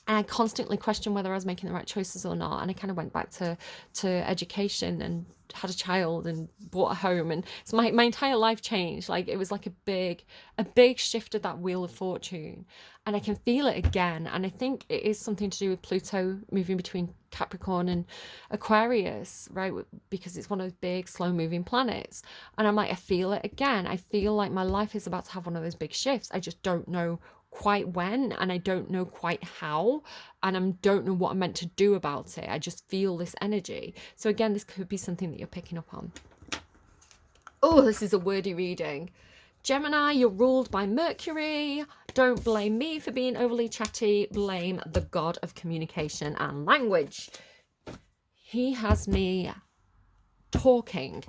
and I constantly questioned whether I was making the right choices or not. And I kind of went back to education, and had a child, and bought a home, and so my entire life changed. Like, it was like a big shift of that wheel of fortune, and I can feel it again. And I think it is something to do with Pluto moving between Capricorn and Aquarius, right? Because it's one of those big, slow moving planets. And I'm like, I feel it again. I feel like my life is about to have one of those big shifts. I just don't know quite when, and I don't know quite how, and I don't know what I'm meant to do about it. I just feel this energy. So again, this could be something that you're picking up on. Oh, this is a wordy reading. Gemini, you're ruled by Mercury. Don't blame me for being overly chatty. Blame the god of communication and language. He has me talking.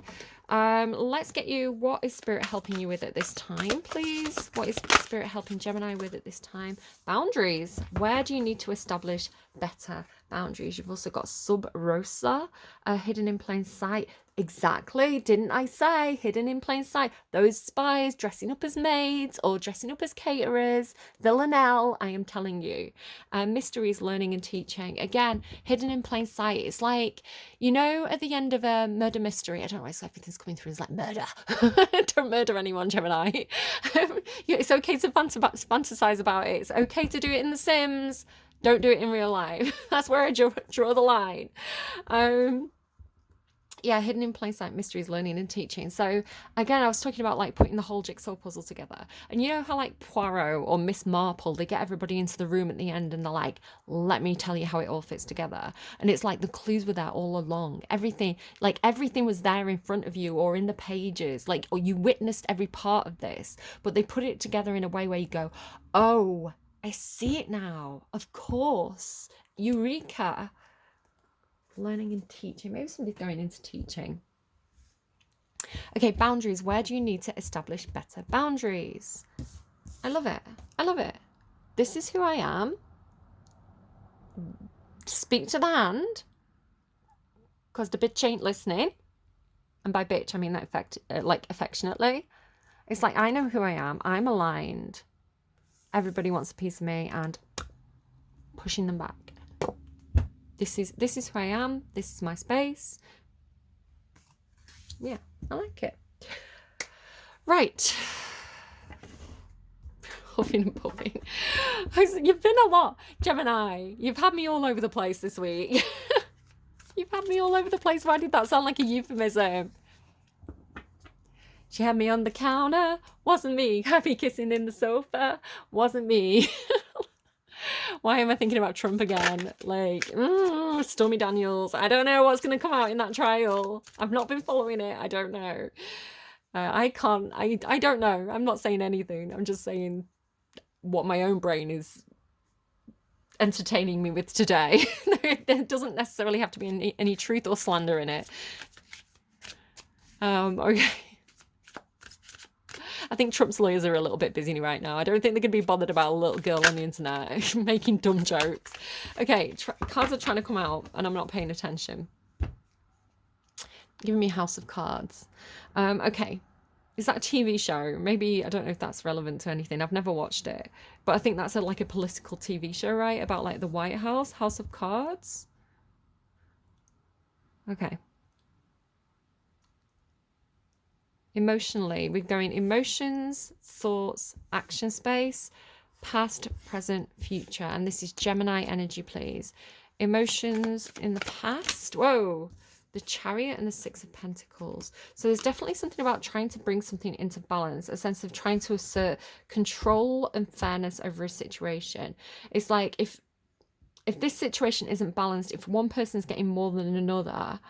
Let's get you, what is Spirit helping you with at this time, please? What is Spirit helping Gemini with at this time? Boundaries. Where do you need to establish better boundaries? You've also got Sub Rosa, hidden in plain sight. Exactly, didn't I say? Hidden in plain sight. Those spies dressing up as maids or dressing up as caterers. Villanelle, I am telling you. Mysteries, learning and teaching. Again, hidden in plain sight. It's like, you know, at the end of a murder mystery, I don't know why everything's coming through as like murder. Don't murder anyone, Gemini. It's okay to fantasize about it. It's okay to do it in The Sims. Don't do it in real life. That's where I draw the line. Yeah, hidden in plain sight, mysteries, learning and teaching. So again, I was talking about like putting the whole jigsaw puzzle together. And you know how like Poirot or Miss Marple, they get everybody into the room at the end and they're like, let me tell you how it all fits together. And it's like the clues were there all along. Everything was there in front of you or in the pages, like, or you witnessed every part of this, but they put it together in a way where you go, oh, I see it now. Of course. Eureka. Learning and teaching. Maybe somebody's going into teaching. Okay, boundaries. Where do you need to establish better boundaries? I love it. I love it. This is who I am. Speak to the hand, because the bitch ain't listening. And by bitch, I mean that like affectionately. It's like, I know who I am. I'm aligned. Everybody wants a piece of me, and pushing them back. This is who I am. This is my space. Yeah, I like it. Right. Huffing and puffing. You've been a lot, Gemini. You've had me all over the place this week. You've had me all over the place. Why did that sound like a euphemism? She had me on the counter. Wasn't me. Happy kissing in the sofa. Wasn't me. Why am I thinking about Trump again? Like, Stormy Daniels. I don't know what's going to come out in that trial. I've not been following it. I don't know. I can't, I don't know. I'm not saying anything. I'm just saying what my own brain is entertaining me with today. There doesn't necessarily have to be any truth or slander in it. Okay. I think Trump's lawyers are a little bit busy right now. I don't think they're going to be bothered about a little girl on the internet making dumb jokes. Okay, cards are trying to come out and I'm not paying attention. Giving me House of Cards. Okay. Is that a TV show? Maybe, I don't know if that's relevant to anything. I've never watched it. But I think that's like a political TV show, right? About like the White House, House of Cards. Okay. Emotionally, we're going emotions, thoughts, action space, past, present, future. And this is Gemini energy, please. Emotions in the past. Whoa. The Chariot and the Six of Pentacles. So there's definitely something about trying to bring something into balance, a sense of trying to assert control and fairness over a situation. It's like if this situation isn't balanced, if one person's getting more than another,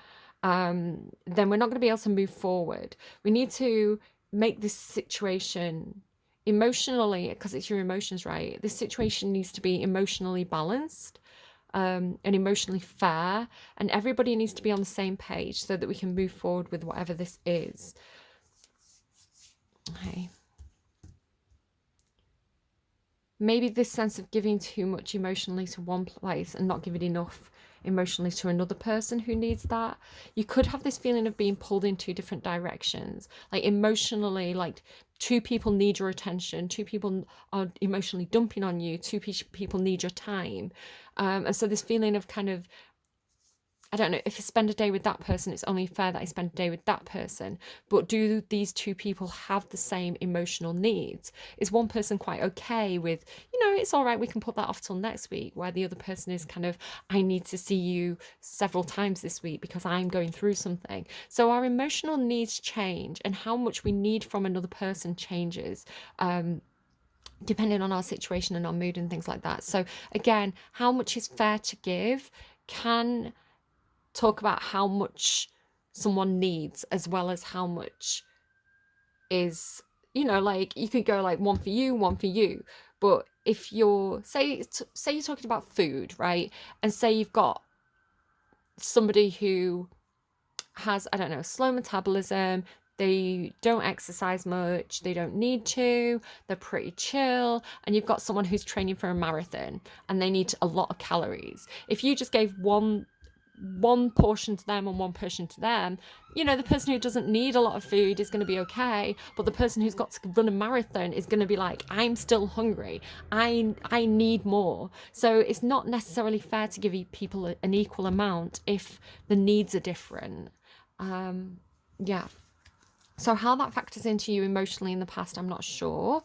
then we're not going to be able to move forward. We need to make this situation emotionally, because it's your emotions, right? This situation needs to be emotionally balanced. And emotionally fair, and everybody needs to be on the same page so that we can move forward with whatever this is. Okay. Maybe this sense of giving too much emotionally to one place and not giving enough emotionally to another person who needs that. You could have this feeling of being pulled in two different directions, like emotionally, like two people need your attention, two people are emotionally dumping on you, two people need your time. And so this feeling of kind of, I don't know, if I spend a day with that person, it's only fair that I spend a day with that person. But do these two people have the same emotional needs? Is one person quite okay with, it's all right, we can put that off till next week, where the other person is kind of, I need to see you several times this week because I'm going through something. So our emotional needs change, and how much we need from another person changes. Depending on our situation and our mood and things like that. So again, how much is fair to give can talk about how much someone needs, as well as how much is, like you could go like one for you, one for you. But if you're say you're talking about food, right, and say you've got somebody who has, I don't know, slow metabolism, they don't exercise much, they don't need to, they're pretty chill, and you've got someone who's training for a marathon and they need a lot of calories. If you just gave one portion to them and one portion to them, the person who doesn't need a lot of food is going to be okay, but the person who's got to run a marathon is going to be like, I'm still hungry, I need more. So it's not necessarily fair to give people an equal amount if the needs are different. Yeah. So how that factors into you emotionally in the past, I'm not sure.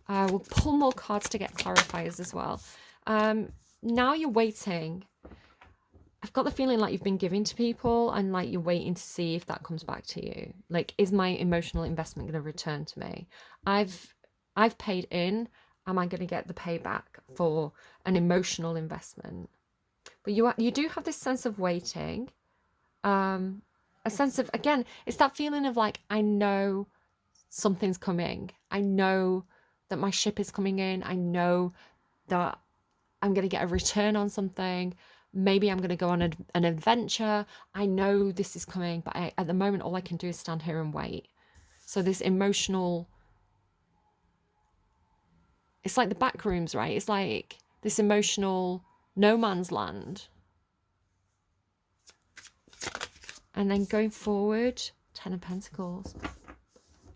We'll pull more cards to get clarifiers as well. Now you're waiting. I've got the feeling like you've been giving to people and like you're waiting to see if that comes back to you. Like, is my emotional investment going to return to me? I've paid in. Am I going to get the payback for an emotional investment? But you do have this sense of waiting. A sense of, again, it's that feeling of like, I know something's coming. I know that my ship is coming in. I know that I'm going to get a return on something. Maybe I'm going to go on an adventure. I know this is coming, but at the moment, all I can do is stand here and wait. So this emotional, it's like the back rooms, right? It's like this emotional no man's land. And then going forward, 10 of Pentacles.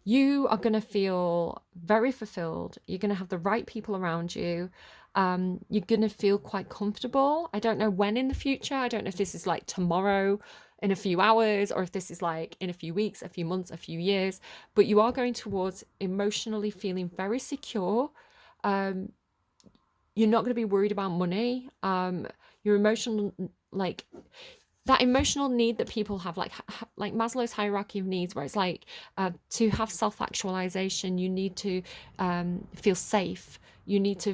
You are going to feel very fulfilled. You're going to have the right people around you. You're going to feel quite comfortable. I don't know when in the future. I don't know if this is like tomorrow, in a few hours, or if this is like in a few weeks, a few months, a few years. But you are going towards emotionally feeling very secure. You're not going to be worried about money. Your emotional, like, that emotional need that people have, like Maslow's hierarchy of needs, where it's like to have self-actualization, you need to feel safe, you need to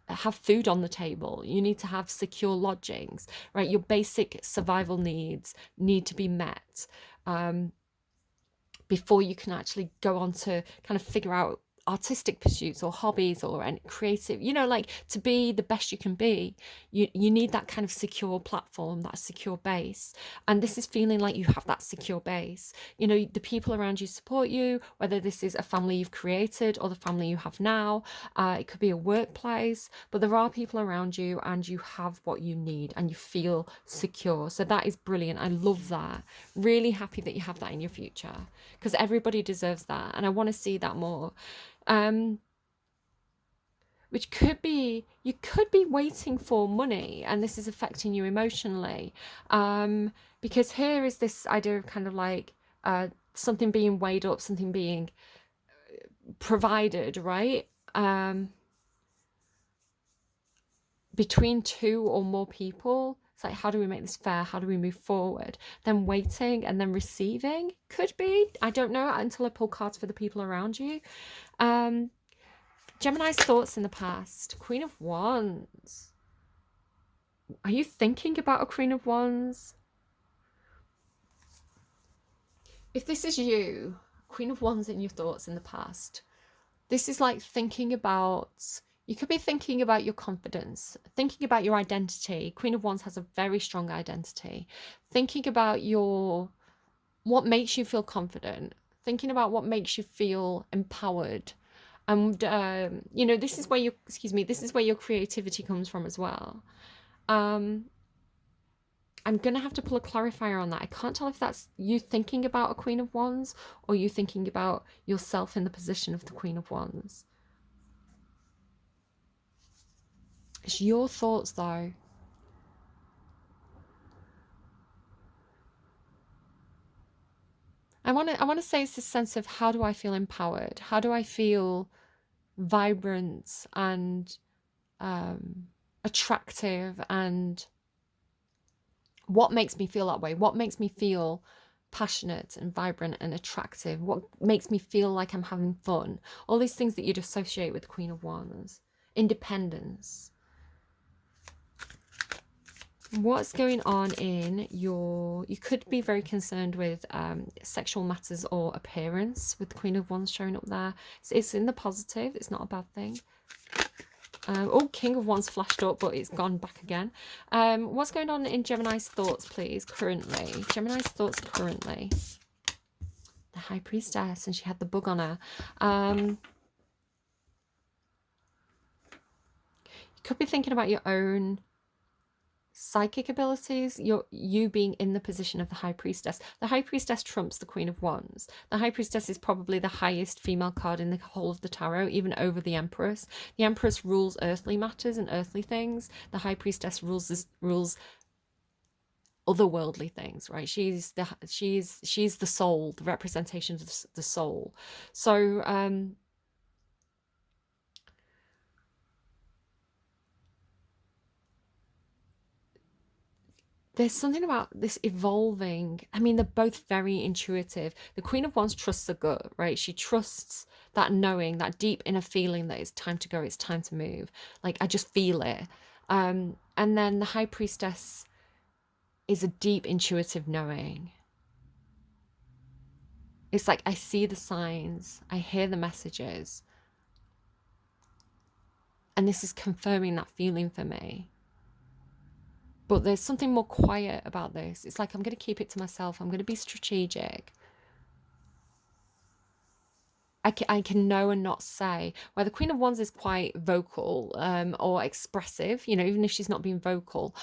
have food on the table, you need to have secure lodgings, right? Your basic survival needs need to be met. But before you can actually go on to kind of figure out artistic pursuits or hobbies or any creative, like to be the best you can be, you need that kind of secure platform, that secure base. And this is feeling like you have that secure base. The people around you support you, whether this is a family you've created or the family you have now. It could be a workplace, but there are people around you and you have what you need and you feel secure. So that is brilliant. I love that. Really happy that you have that in your future, because everybody deserves that, and I want to see that more. Which could be, you could be waiting for money and this is affecting you emotionally, because here is this idea of kind of like something being weighed up, something being provided, right? Between two or more people. It's like, how do we make this fair? How do we move forward? Then waiting and then receiving could be, I don't know until I pull cards for the people around you. Gemini's thoughts in the past. Queen of Wands. Are you thinking about a Queen of Wands? If this is you, Queen of Wands in your thoughts in the past, this is like thinking about, you could be thinking about your confidence, thinking about your identity. Queen of Wands has a very strong identity. Thinking about what makes you feel confident, thinking about what makes you feel empowered. And this is where your creativity comes from as well. I'm gonna have to pull a clarifier on that. I can't tell if that's you thinking about a Queen of Wands or you thinking about yourself in the position of the Queen of Wands. It's your thoughts though. I want to say it's this sense of, how do I feel empowered? How do I feel vibrant and attractive? And what makes me feel that way? What makes me feel passionate and vibrant and attractive? What makes me feel like I'm having fun? All these things that you'd associate with Queen of Wands. Independence. What's going on in you could be very concerned with sexual matters or appearance with the Queen of Wands showing up there. It's in the positive. It's not a bad thing. King of Wands flashed up, but it's gone back again. What's going on in Gemini's thoughts, please, currently? Gemini's thoughts currently. The High Priestess, and she had the bug on her. You could be thinking about your own psychic abilities, you being in the position of the High Priestess. The High Priestess trumps the Queen of Wands. The High Priestess is probably the highest female card in the whole of the tarot, even over the Empress. The Empress rules earthly matters and earthly things. The High Priestess rules otherworldly things, right? She's the soul, the representation of the soul. So there's something about this evolving. I mean, they're both very intuitive. The Queen of Wands trusts the gut, right? She trusts that knowing, that deep inner feeling that it's time to go, it's time to move. Like, I just feel it. And then the High Priestess is a deep intuitive knowing. It's like, I see the signs, I hear the messages. And this is confirming that feeling for me. But there's something more quiet about this. It's like, I'm going to keep it to myself. I'm going to be strategic. I can know and not say. Where the Queen of Wands is quite vocal or expressive, even if she's not being vocal,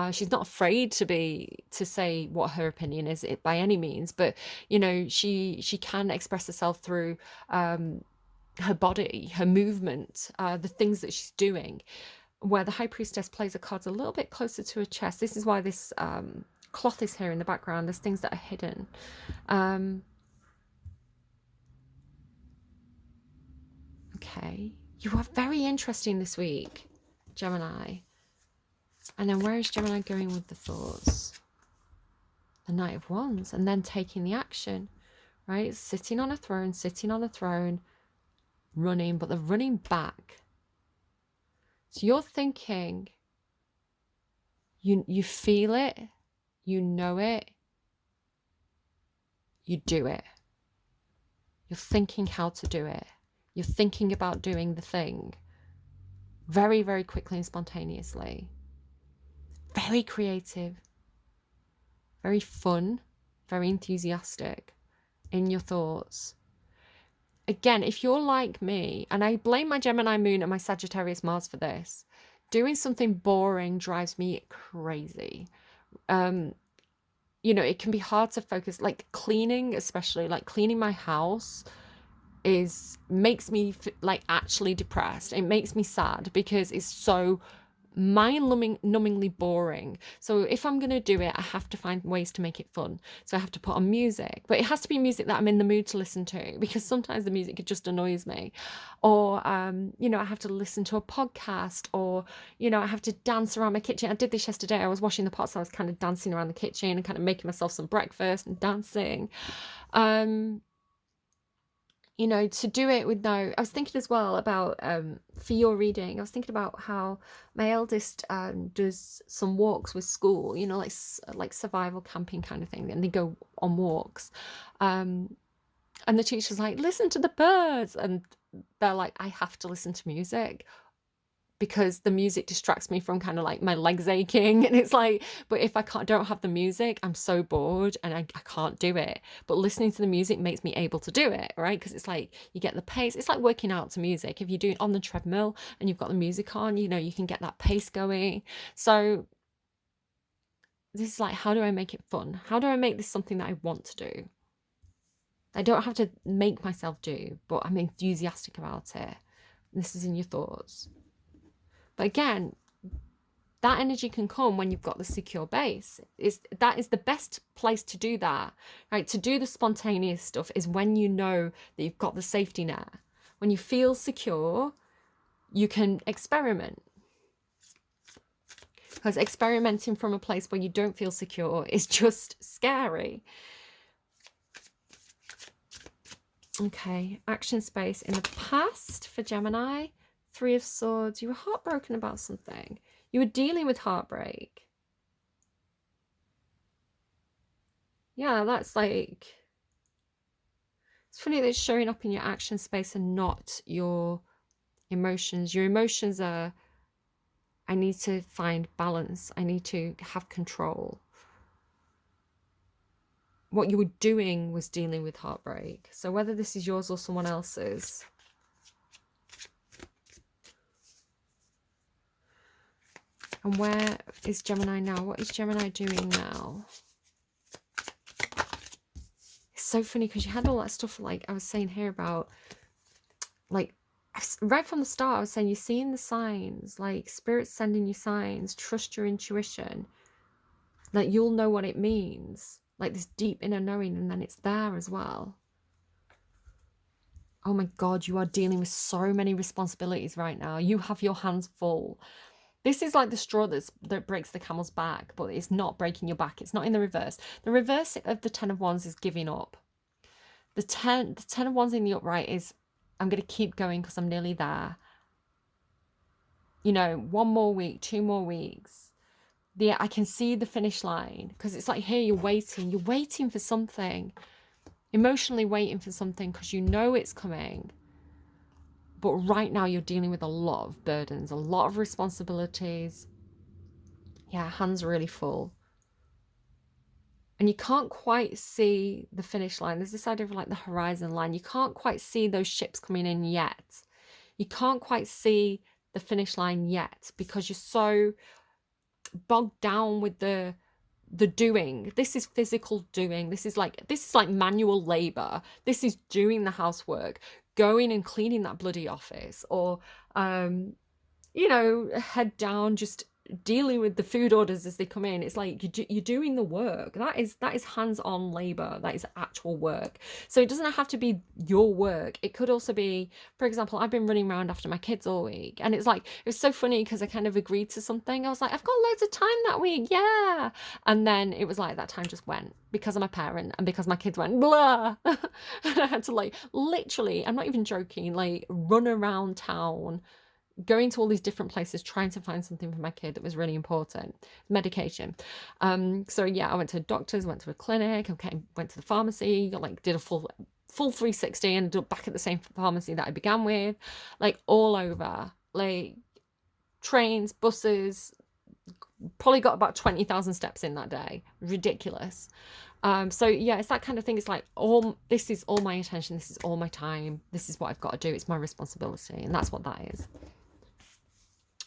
she's not afraid to say what her opinion is by any means. But, she can express herself through her body, her movement, the things that she's doing. Where the High Priestess plays her cards a little bit closer to her chest. This is why this cloth is here in the background. There's things that are hidden. Okay. You are very interesting this week, Gemini. And then where is Gemini going with the thoughts? The Knight of Wands. And then taking the action, right? Sitting on a throne, running, but they're running back. So you're thinking, you feel it, you know it, you do it. You're thinking how to do it. You're thinking about doing the thing very, very quickly and spontaneously. Very creative, very fun, very enthusiastic in your thoughts. Again, if you're like me, and I blame my Gemini moon and my Sagittarius Mars for this, doing something boring drives me crazy. You know, it can be hard to focus, like cleaning, especially like cleaning my house makes me like actually depressed. It makes me sad because it's so mind-numbingly boring. So if I'm going to do it, I have to find ways to make it fun. So I have to put on music, but it has to be music that I'm in the mood to listen to, because sometimes the music just annoys me. Or you know, I have to listen to a podcast, or you know, I have to dance around my kitchen. I did this yesterday. I was washing the pots, so I was kind of dancing around the kitchen and kind of making myself some breakfast and dancing. You know, to do it with I was thinking as well about, for your reading, I was thinking about how my eldest does some walks with school, you know, like survival camping kind of thing, and they go on walks. And the teacher's like, listen to the birds. And they're like, I have to listen to music, because the music distracts me from kind of like my legs aching. And it's like, but if I don't have the music, I'm so bored and I can't do it. But listening to the music makes me able to do it, right? Because it's like you get the pace. It's like working out to music. If you do it on the treadmill and you've got the music on, you know, you can get that pace going. So this is like, how do I make it fun? How do I make this something that I want to do? I don't have to make myself do, but I'm enthusiastic about it. This is in your thoughts. But again, that energy can come when you've got the secure base. That is the best place to do that, right? To do the spontaneous stuff is when you know that you've got the safety net. When you feel secure, you can experiment. Because experimenting from a place where you don't feel secure is just scary. Okay, action space in the past for Gemini. 3 of Swords. You were heartbroken about something. You were dealing with heartbreak. Yeah, that's like... It's funny that it's showing up in your action space and not your emotions. Your emotions are, I need to find balance. I need to have control. What you were doing was dealing with heartbreak. So whether this is yours or someone else's... And where is Gemini now? What is Gemini doing now? It's so funny because you had all that stuff, like I was saying here about, like, right from the start, I was saying you're seeing the signs, like spirit's sending you signs, trust your intuition, like you'll know what it means, like this deep inner knowing, and then it's there as well. Oh my God, you are dealing with so many responsibilities right now. You have your hands full. This is like the straw that breaks the camel's back, but it's not breaking your back. It's not in the reverse. The reverse of the 10 of Wands is giving up. The 10 of Wands in the upright is, I'm going to keep going because I'm nearly there. You know, 1 more week, 2 more weeks. I can see the finish line, because it's like here you're waiting for something, emotionally waiting for something because you know it's coming. But right now you're dealing with a lot of burdens, a lot of responsibilities. Yeah, hands are really full. And you can't quite see the finish line. There's this idea of like the horizon line. You can't quite see those ships coming in yet. You can't quite see the finish line yet because you're so bogged down with the doing. This is physical doing. This is like manual labor. This is doing the housework, going and cleaning that bloody office, or you know, head down, just dealing with the food orders as they come in. It's like you're doing the work. That is hands-on labor. That is actual work. So it doesn't have to be your work. It could also be, for example, I've been running around after my kids all week, and it's like, it was so funny because I kind of agreed to something. I was like, I've got loads of time that week, yeah. And then it was like that time just went because I'm a parent and because my kids went blah. And I had to like literally, I'm not even joking, like run around town, going to all these different places trying to find something for my kid that was really important, medication. So yeah, I went to a doctor's, went to a clinic, okay, went to the pharmacy, like did a full full 360, ended up back at the same pharmacy that I began with, like all over, like trains, buses, probably got about 20,000 steps in that day. Ridiculous. So yeah, it's that kind of thing. It's like, this is all my attention, this is all my time, this is what I've got to do, it's my responsibility, and that's what that is.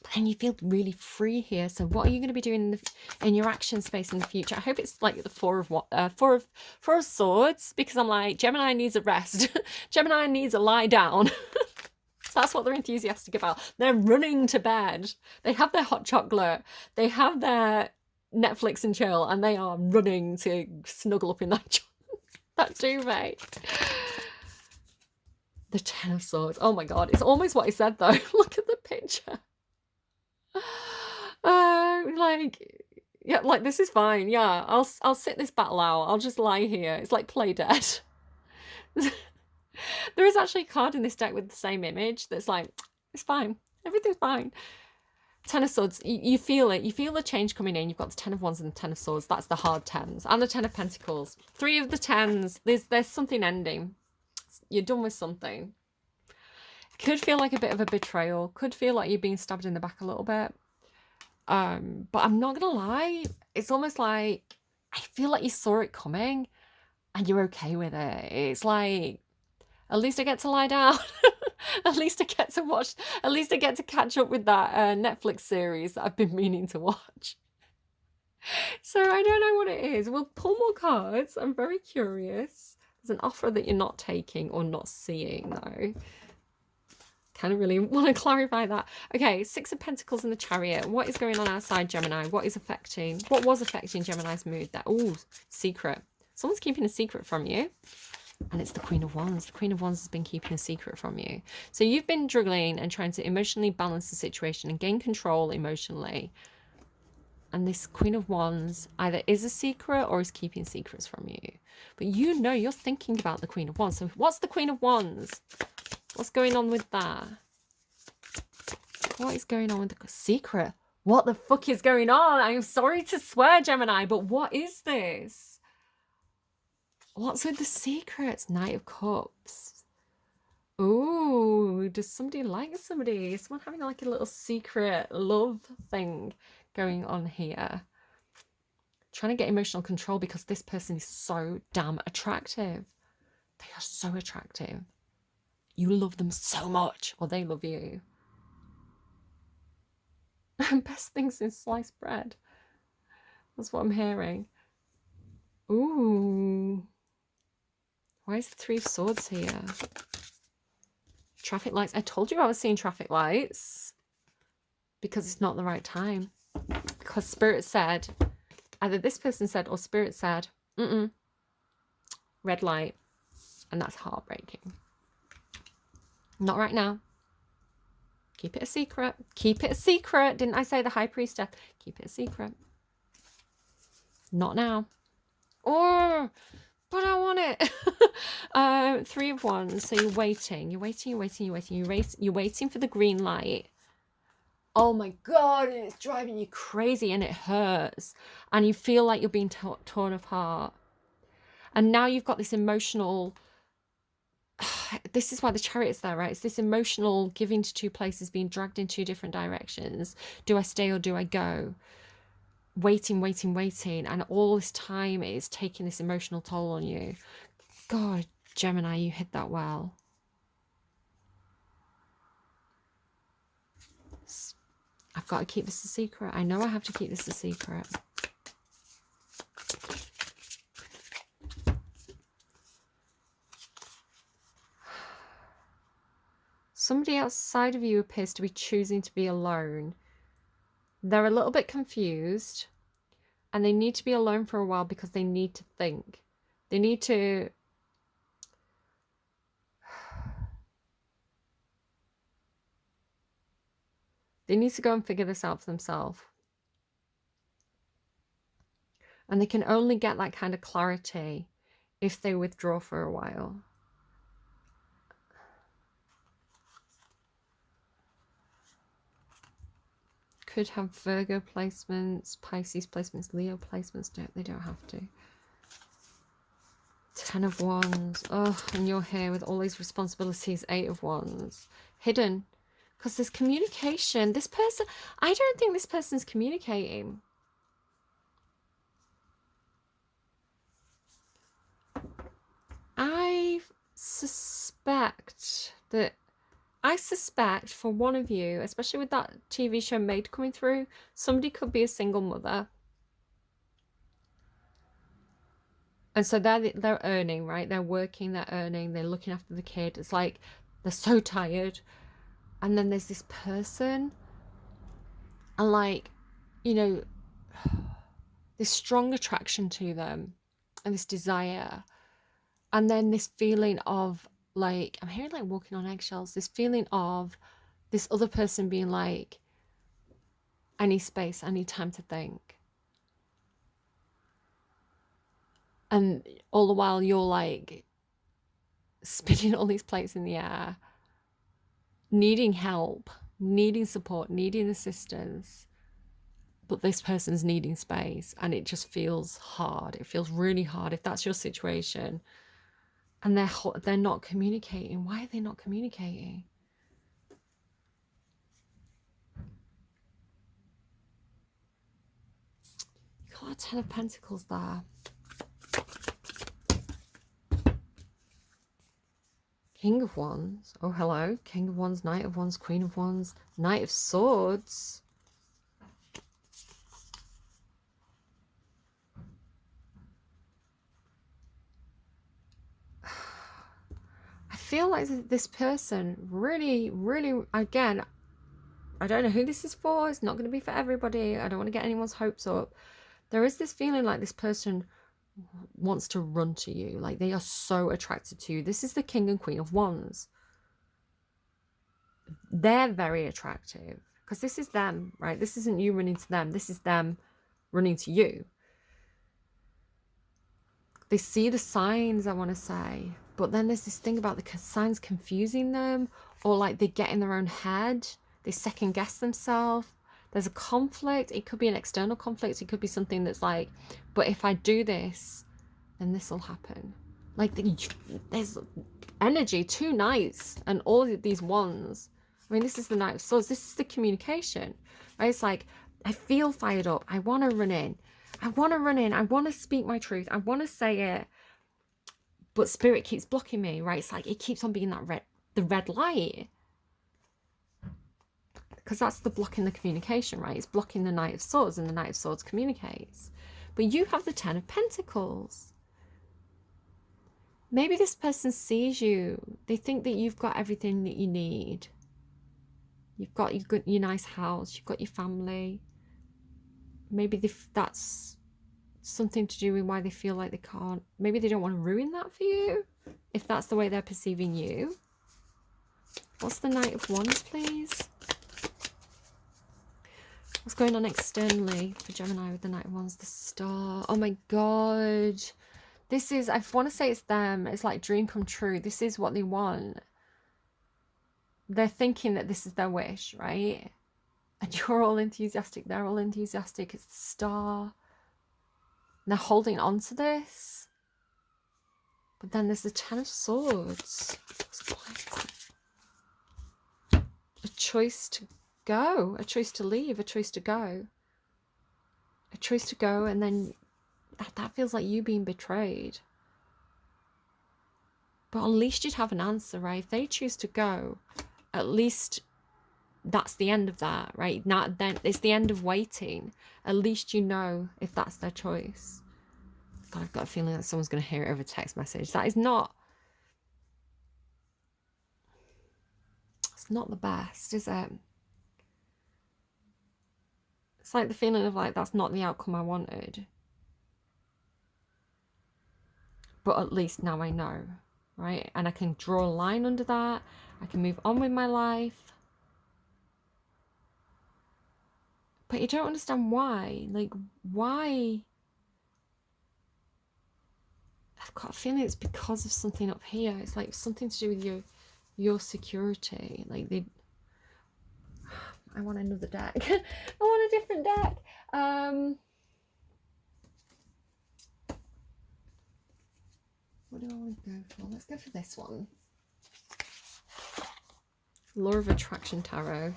But then you feel really free here. So what are you going to be doing in your action space in the future? I hope it's like the four of swords, because I'm like, Gemini needs a rest. Gemini needs a lie down. That's what they're enthusiastic about. They're running to bed. They have their hot chocolate. They have their Netflix and chill, and they are running to snuggle up in that duvet. The Ten of Swords. Oh my God, it's almost what I said though. Look at the picture. Like this is fine. Yeah, I'll sit this battle out. I'll just lie here. It's like play dead. There is actually a card in this deck with the same image that's like, it's fine. Everything's fine. Ten of Swords, you feel it. You feel the change coming in. You've got the Ten of Wands and the Ten of Swords. That's the hard tens. And the Ten of Pentacles. Three of the tens. There's something ending. You're done with something. Could feel like a bit of a betrayal. Could feel like you're being stabbed in the back a little bit. But I'm not going to lie. It's almost like, I feel like you saw it coming and you're okay with it. It's like, at least I get to lie down. At least I get to watch. At least I get to catch up with that Netflix series that I've been meaning to watch. So I don't know what it is. We'll pull more cards. I'm very curious. There's an offer that you're not taking or not seeing, though. Kind of really want to clarify that. Okay, Six of Pentacles in the Chariot. What is going on outside Gemini? What was affecting Gemini's mood there? Oh, secret. Someone's keeping a secret from you. And it's the Queen of Wands. The Queen of Wands has been keeping a secret from you. So you've been juggling and trying to emotionally balance the situation and gain control emotionally. And this Queen of Wands either is a secret or is keeping secrets from you. But you know you're thinking about the Queen of Wands. So what's the Queen of Wands? What's going on with that? What is going on with the secret? What the fuck is going on? I'm sorry to swear, Gemini, but what is this? What's with the secrets? Knight of Cups. Ooh, does somebody like somebody? Is someone having like a little secret love thing going on here? Trying to get emotional control because this person is so damn attractive. They are so attractive. You love them so much, or they love you. Best thing since sliced bread. That's what I'm hearing. Ooh. Why is the Three of Swords here? Traffic lights. I told you I was seeing traffic lights. Because it's not the right time. Because Spirit said, either this person said or Spirit said, red light. And that's heartbreaking. Not right now. Keep it a secret. Keep it a secret. Didn't I say the High Priestess? Keep it a secret. Not now. Oh, but I want it. Three of Wands. So you're waiting. You're waiting for the green light. Oh my God, and it's driving you crazy and it hurts. And you feel like you're being torn apart. And now you've got this emotional... This is why the Chariot's there, right? It's this emotional giving to two places, being dragged in two different directions. Do I stay or do I go? Waiting. And all this time is taking this emotional toll on you. God, Gemini, you hit that well. I've got to keep this a secret. I know I have to keep this a secret. Somebody outside of you appears to be choosing to be alone. They're a little bit confused and they need to be alone for a while because they need to think. They need to... They need to go and figure this out for themselves. And they can only get that kind of clarity if they withdraw for a while. Could have Virgo placements, Pisces placements, Leo placements. They don't have to. Ten of Wands. Oh, and you're here with all these responsibilities. Eight of Wands. Hidden. Because there's communication. This person, I don't think this person's communicating. I suspect for one of you, especially with that TV show Maid coming through, somebody could be a single mother. And so they're earning, right? They're working, they're earning, they're looking after the kid. It's like they're so tired. And then there's this person, and like, you know, this strong attraction to them and this desire. And then this feeling of like, I'm hearing like walking on eggshells, this feeling of this other person being like, I need space, I need time to think. And all the while you're like spinning all these plates in the air, needing help, needing support, needing assistance. But this person's needing space, and it just feels hard. It feels really hard if that's your situation. And they're not communicating. Why are they not communicating? You got a Ten of Pentacles there. King of Wands. Oh, hello. King of Wands, Knight of Wands, Queen of Wands, Knight of Swords. I feel like this person really, really, again, I don't know who this is for. It's not going to be for everybody. I don't want to get anyone's hopes up. There is this feeling like this person wants to run to you. Like they are so attracted to you. This is the King and Queen of Wands. They're very attractive because this is them, right? This isn't you running to them. This is them running to you. They see the signs, I want to say. But then there's this thing about the signs confusing them, or like they get in their own head. They second guess themselves. There's a conflict. It could be an external conflict. It could be something that's like, but if I do this, then this will happen. Like there's energy, 2 knights and all of these wands. I mean, this is the Knight of Swords. This is the communication, right? It's like, I feel fired up. I want to run in. I want to run in. I want to speak my truth. I want to say it. But spirit keeps blocking me, right? It's like it keeps on being the red light. Because that's the blocking the communication, right? It's blocking the Knight of Swords, and the Knight of Swords communicates. But you have the Ten of Pentacles. Maybe this person sees you. They think that you've got everything that you need. You've got your nice house. You've got your family. Maybe that's something to do with why they feel like they can't. Maybe they don't want to ruin that for you, if that's the way they're perceiving you. What's the Knight of Wands, please? What's going on externally for Gemini with the Knight of Wands? The Star. Oh my God. This is, I want to say it's them. It's like dream come true. This is what they want. They're thinking that this is their wish, right? And you're all enthusiastic. They're all enthusiastic. It's the Star. And they're holding on to this. But then there's the Ten of Swords. A choice to go. A choice to leave. A choice to go. A choice to go, and then that feels like you being betrayed. But at least you'd have an answer, right? If they choose to go, at least that's the end of that, right? Not then it's the end of waiting. At least you know if that's their choice. God, I've got a feeling that someone's going to hear it over text message. That is not, it's not the best, is it? It's like the feeling of like, that's not the outcome I wanted. But at least now I know, right? And I can draw a line under that. I can move on with my life. But you don't understand why. Like, why? I've got a feeling it's because of something up here. It's like something to do with your security. Like I want another deck. I want a different deck. What do I want to go for? Let's go for this one. Law of Attraction Tarot.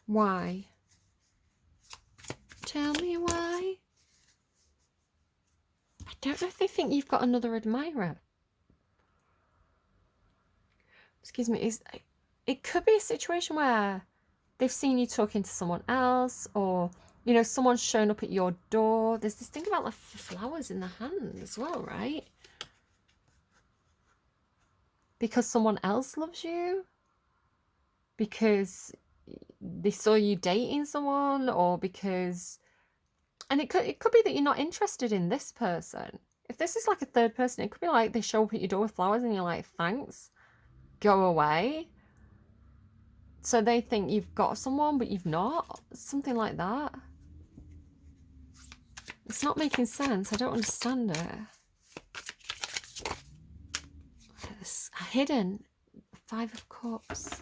Why? Tell me why. I don't know if they think you've got another admirer. Excuse me. It could be a situation where they've seen you talking to someone else, or, you know, someone's shown up at your door. There's this thing about like flowers in the hand as well, right? Because someone else loves you, because they saw you dating someone, or because, and it could be that you're not interested in this person. If this is like a third person, it could be like they show up at your door with flowers and you're like, thanks, go away. So they think you've got someone but you've not, something like that. It's not making sense. I don't understand it. It's hidden. 5 of Cups.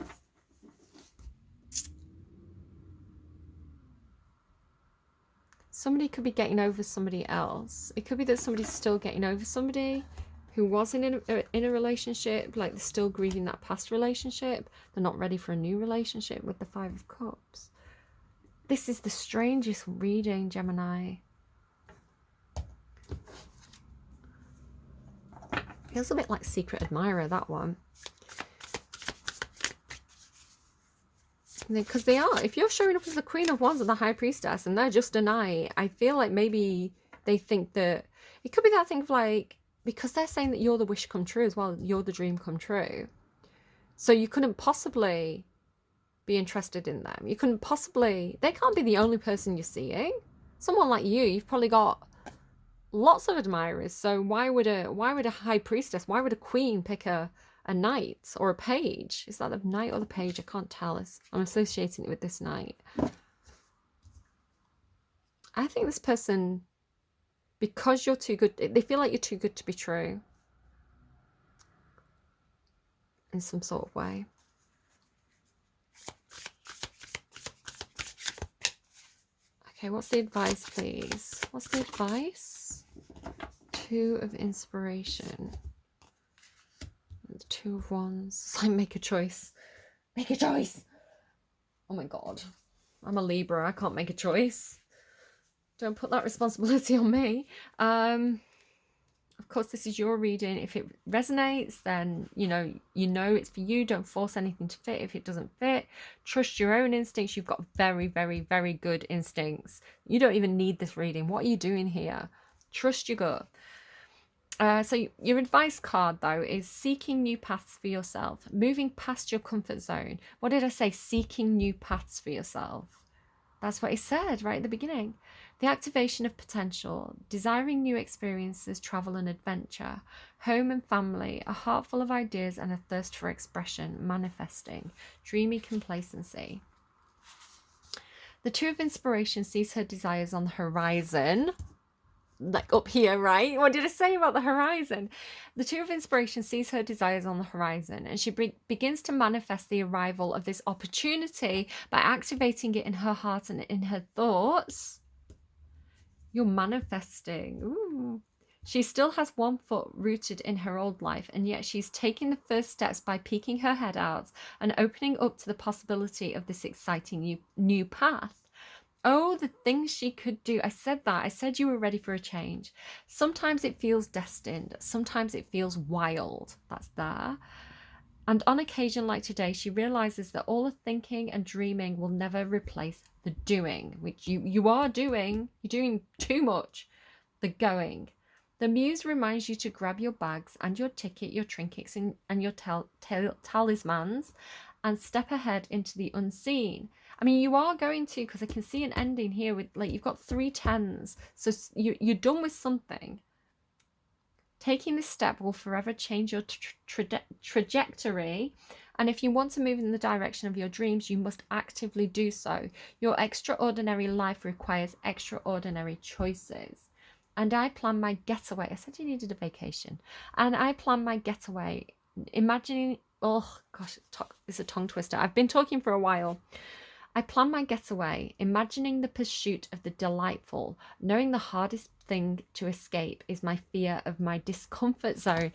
Somebody could be getting over somebody else. It could be that somebody's still getting over somebody who was in a relationship, like they're still grieving that past relationship. They're not ready for a new relationship with the 5 of Cups. This is the strangest reading, Gemini. Feels a bit like Secret Admirer, that one. Because they are. If you're showing up as the Queen of Wands and the High Priestess and they're just a knight, I feel like maybe they think that it could be that thing of like, because they're saying that you're the wish come true as well, you're the dream come true. So you couldn't possibly be interested in them. You couldn't possibly, they can't be the only person you're seeing. Someone like you've probably got lots of admirers. So why would a High Priestess, why would a queen pick a knight or a page? Is that the knight or the page? I can't tell. I'm associating it with this knight. I think this person, because you're too good, they feel like you're too good to be true in some sort of way. Okay, what's the advice, please? What's the advice? 2 of Inspiration. The 2 of Wands. It's like, make a choice. Make a choice. Oh my God. I'm a Libra. I can't make a choice. Don't put that responsibility on me. Of course, this is your reading. If it resonates, then you know it's for you. Don't force anything to fit if it doesn't fit. Trust your own instincts. You've got very, very, very good instincts. You don't even need this reading. What are you doing here? Trust your gut. So your advice card, though, is seeking new paths for yourself, moving past your comfort zone. What did I say? Seeking new paths for yourself. That's what it said right at the beginning. The activation of potential, desiring new experiences, travel and adventure, home and family, a heart full of ideas and a thirst for expression, manifesting, dreamy complacency. The 2 of Inspiration sees her desires on the horizon. Like up here, right? What did I say about the horizon? The 2 of Inspiration sees her desires on the horizon, and she begins to manifest the arrival of this opportunity by activating it in her heart and in her thoughts. You're manifesting. Ooh. She still has one foot rooted in her old life, and yet she's taking the first steps by peeking her head out and opening up to the possibility of this exciting new path. Oh, the things she could do. I said that. I said you were ready for a change. Sometimes it feels destined. Sometimes it feels wild. That's there. And on occasion like today, she realizes that all the thinking and dreaming will never replace the doing, which you are doing. You're doing too much. The going. The muse reminds you to grab your bags and your ticket, your trinkets and your talismans, and step ahead into the unseen. I mean, you are going to, because I can see an ending here with, like, you've got 3 10s. So you're done with something. Taking this step will forever change your trajectory. And if you want to move in the direction of your dreams, you must actively do so. Your extraordinary life requires extraordinary choices. And I plan my getaway. I said you needed a vacation. And I plan my getaway, imagining, oh gosh, it's a tongue twister. I've been talking for a while. I plan my getaway, imagining the pursuit of the delightful, knowing the hardest thing to escape is my fear of my discomfort zone.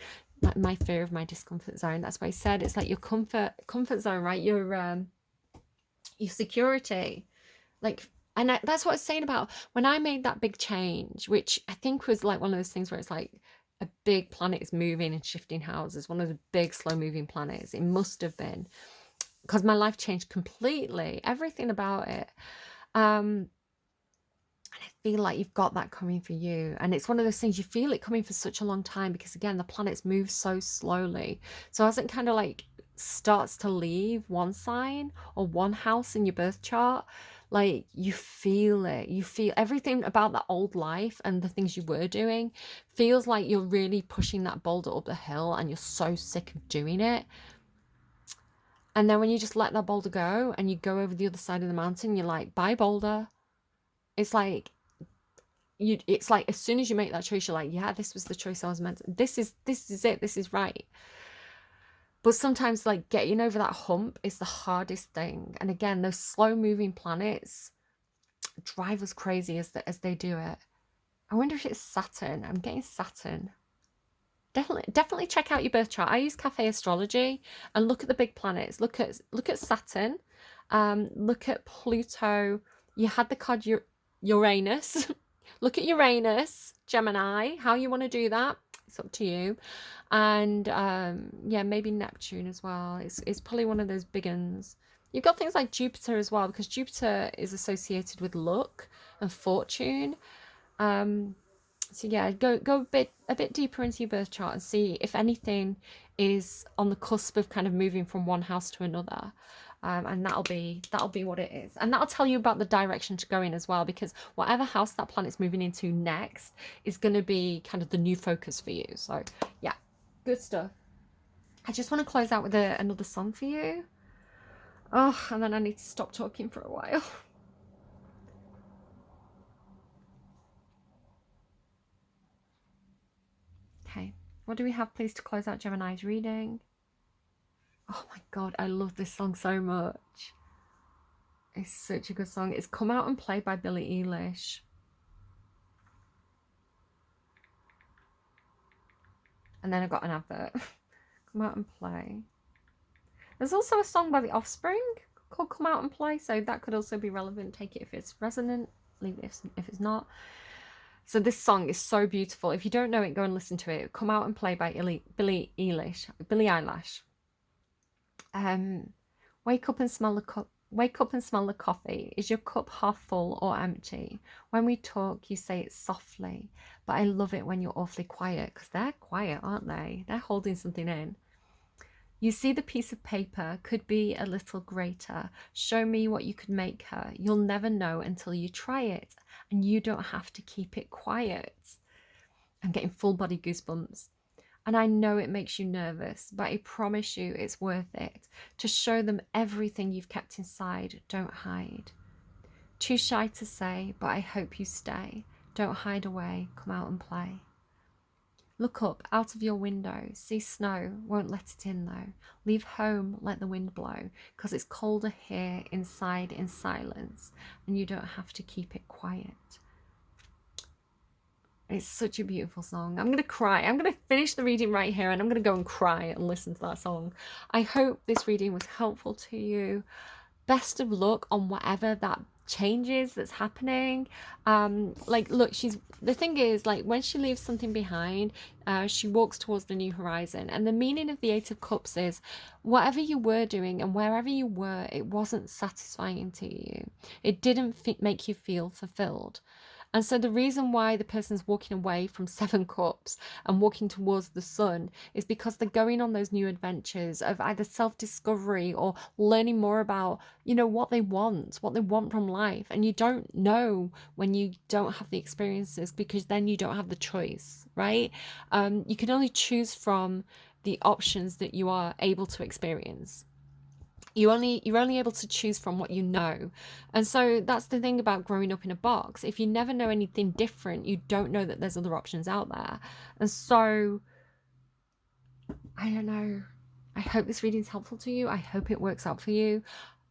My fear of my discomfort zone. That's what I said. It's like your comfort zone, right? Your security. Like, and that's what I was saying about when I made that big change, which I think was like one of those things where it's like a big planet is moving and shifting houses, one of the big slow moving planets. It must have been because my life changed completely, everything about it. And I feel like you've got that coming for you. And it's one of those things you feel it coming for such a long time because, again, the planets move so slowly. So as it kind of like starts to leave one sign or one house in your birth chart, like you feel it. You feel everything about that old life and the things you were doing feels like you're really pushing that boulder up the hill and you're so sick of doing it. And then when you just let that boulder go and you go over the other side of the mountain, you're like, bye, boulder. It's like it's like as soon as you make that choice, you're like, yeah, this was the choice I was meant to. This is it. This is right. But sometimes like getting over that hump is the hardest thing. And again, those slow moving planets drive us crazy as they do it. I wonder if it's Saturn. I'm getting Saturn. Definitely check out your birth chart. I use Cafe Astrology and look at the big planets. Look at Saturn. Look at Pluto. You had the card Uranus. Look at Uranus, Gemini. How you want to do that? It's up to you. And yeah, maybe Neptune as well. It's probably one of those big ones. You've got things like Jupiter as well, because Jupiter is associated with luck and fortune. So yeah, go a bit deeper into your birth chart and see if anything is on the cusp of kind of moving from one house to another. And that'll be what it is, and that'll tell you about the direction to go in as well, because whatever house that planet's moving into next is going to be kind of the new focus for you. So yeah, good stuff. I just want to close out with another song for you. Oh, and then I need to stop talking for a while. Okay, what do we have, please, to close out Gemini's reading? Oh my god, I love this song so much. It's such a good song. It's Come Out and Play by Billie Eilish. And then I got an advert. Come Out and Play. There's also a song by The Offspring called Come Out and Play, so that could also be relevant. Take it if it's resonant, leave it if it's not. So this song is so beautiful. If you don't know it, go and listen to it. Come Out and Play by Billie Eilish. Wake up and smell the coffee. Is your cup half full or empty? When we talk, you say it softly, but I love it when you're awfully quiet, because they're quiet, aren't they? They're holding something in. You see the piece of paper could be a little greater. Show me what you could make her. You'll never know until you try it, and you don't have to keep it quiet. I'm getting full body goosebumps. And I know it makes you nervous, but I promise you it's worth it. To show them everything you've kept inside, don't hide. Too shy to say, but I hope you stay. Don't hide away, come out and play. Look up out of your window, see snow, won't let it in though. Leave home, let the wind blow, 'cause it's colder here inside in silence, and you don't have to keep it quiet. It's such a beautiful song. I'm going to cry. I'm going to finish the reading right here and I'm going to go and cry and listen to that song. I hope this reading was helpful to you. Best of luck on whatever that changes that's happening. Like, look, the thing is, like, when she leaves something behind, she walks towards the new horizon. And the meaning of the Eight of Cups is whatever you were doing and wherever you were, it wasn't satisfying to you. It didn't make you feel fulfilled. And so the reason why the person's walking away from Seven Cups and walking towards the sun is because they're going on those new adventures of either self-discovery or learning more about, what they want from life. And you don't know when you don't have the experiences, because then you don't have the choice, right? You can only choose from the options that you are able to experience. You're only able to choose from what you know. And so that's the thing about growing up in a box. If you never know anything different, you don't know that there's other options out there. And so I don't know, I hope this reading is helpful to you. I hope it works out for you.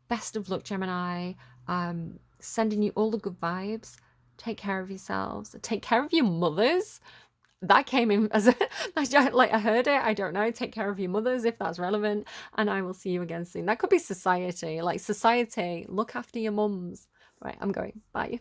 Best of luck, Gemini. Sending you all the good vibes. Take care of yourselves. Take care of your mothers. That came in as a, like I heard it. I don't know. Take care of your mothers if that's relevant. And I will see you again soon. That could be society. Like society, look after your mums. Right, I'm going. Bye.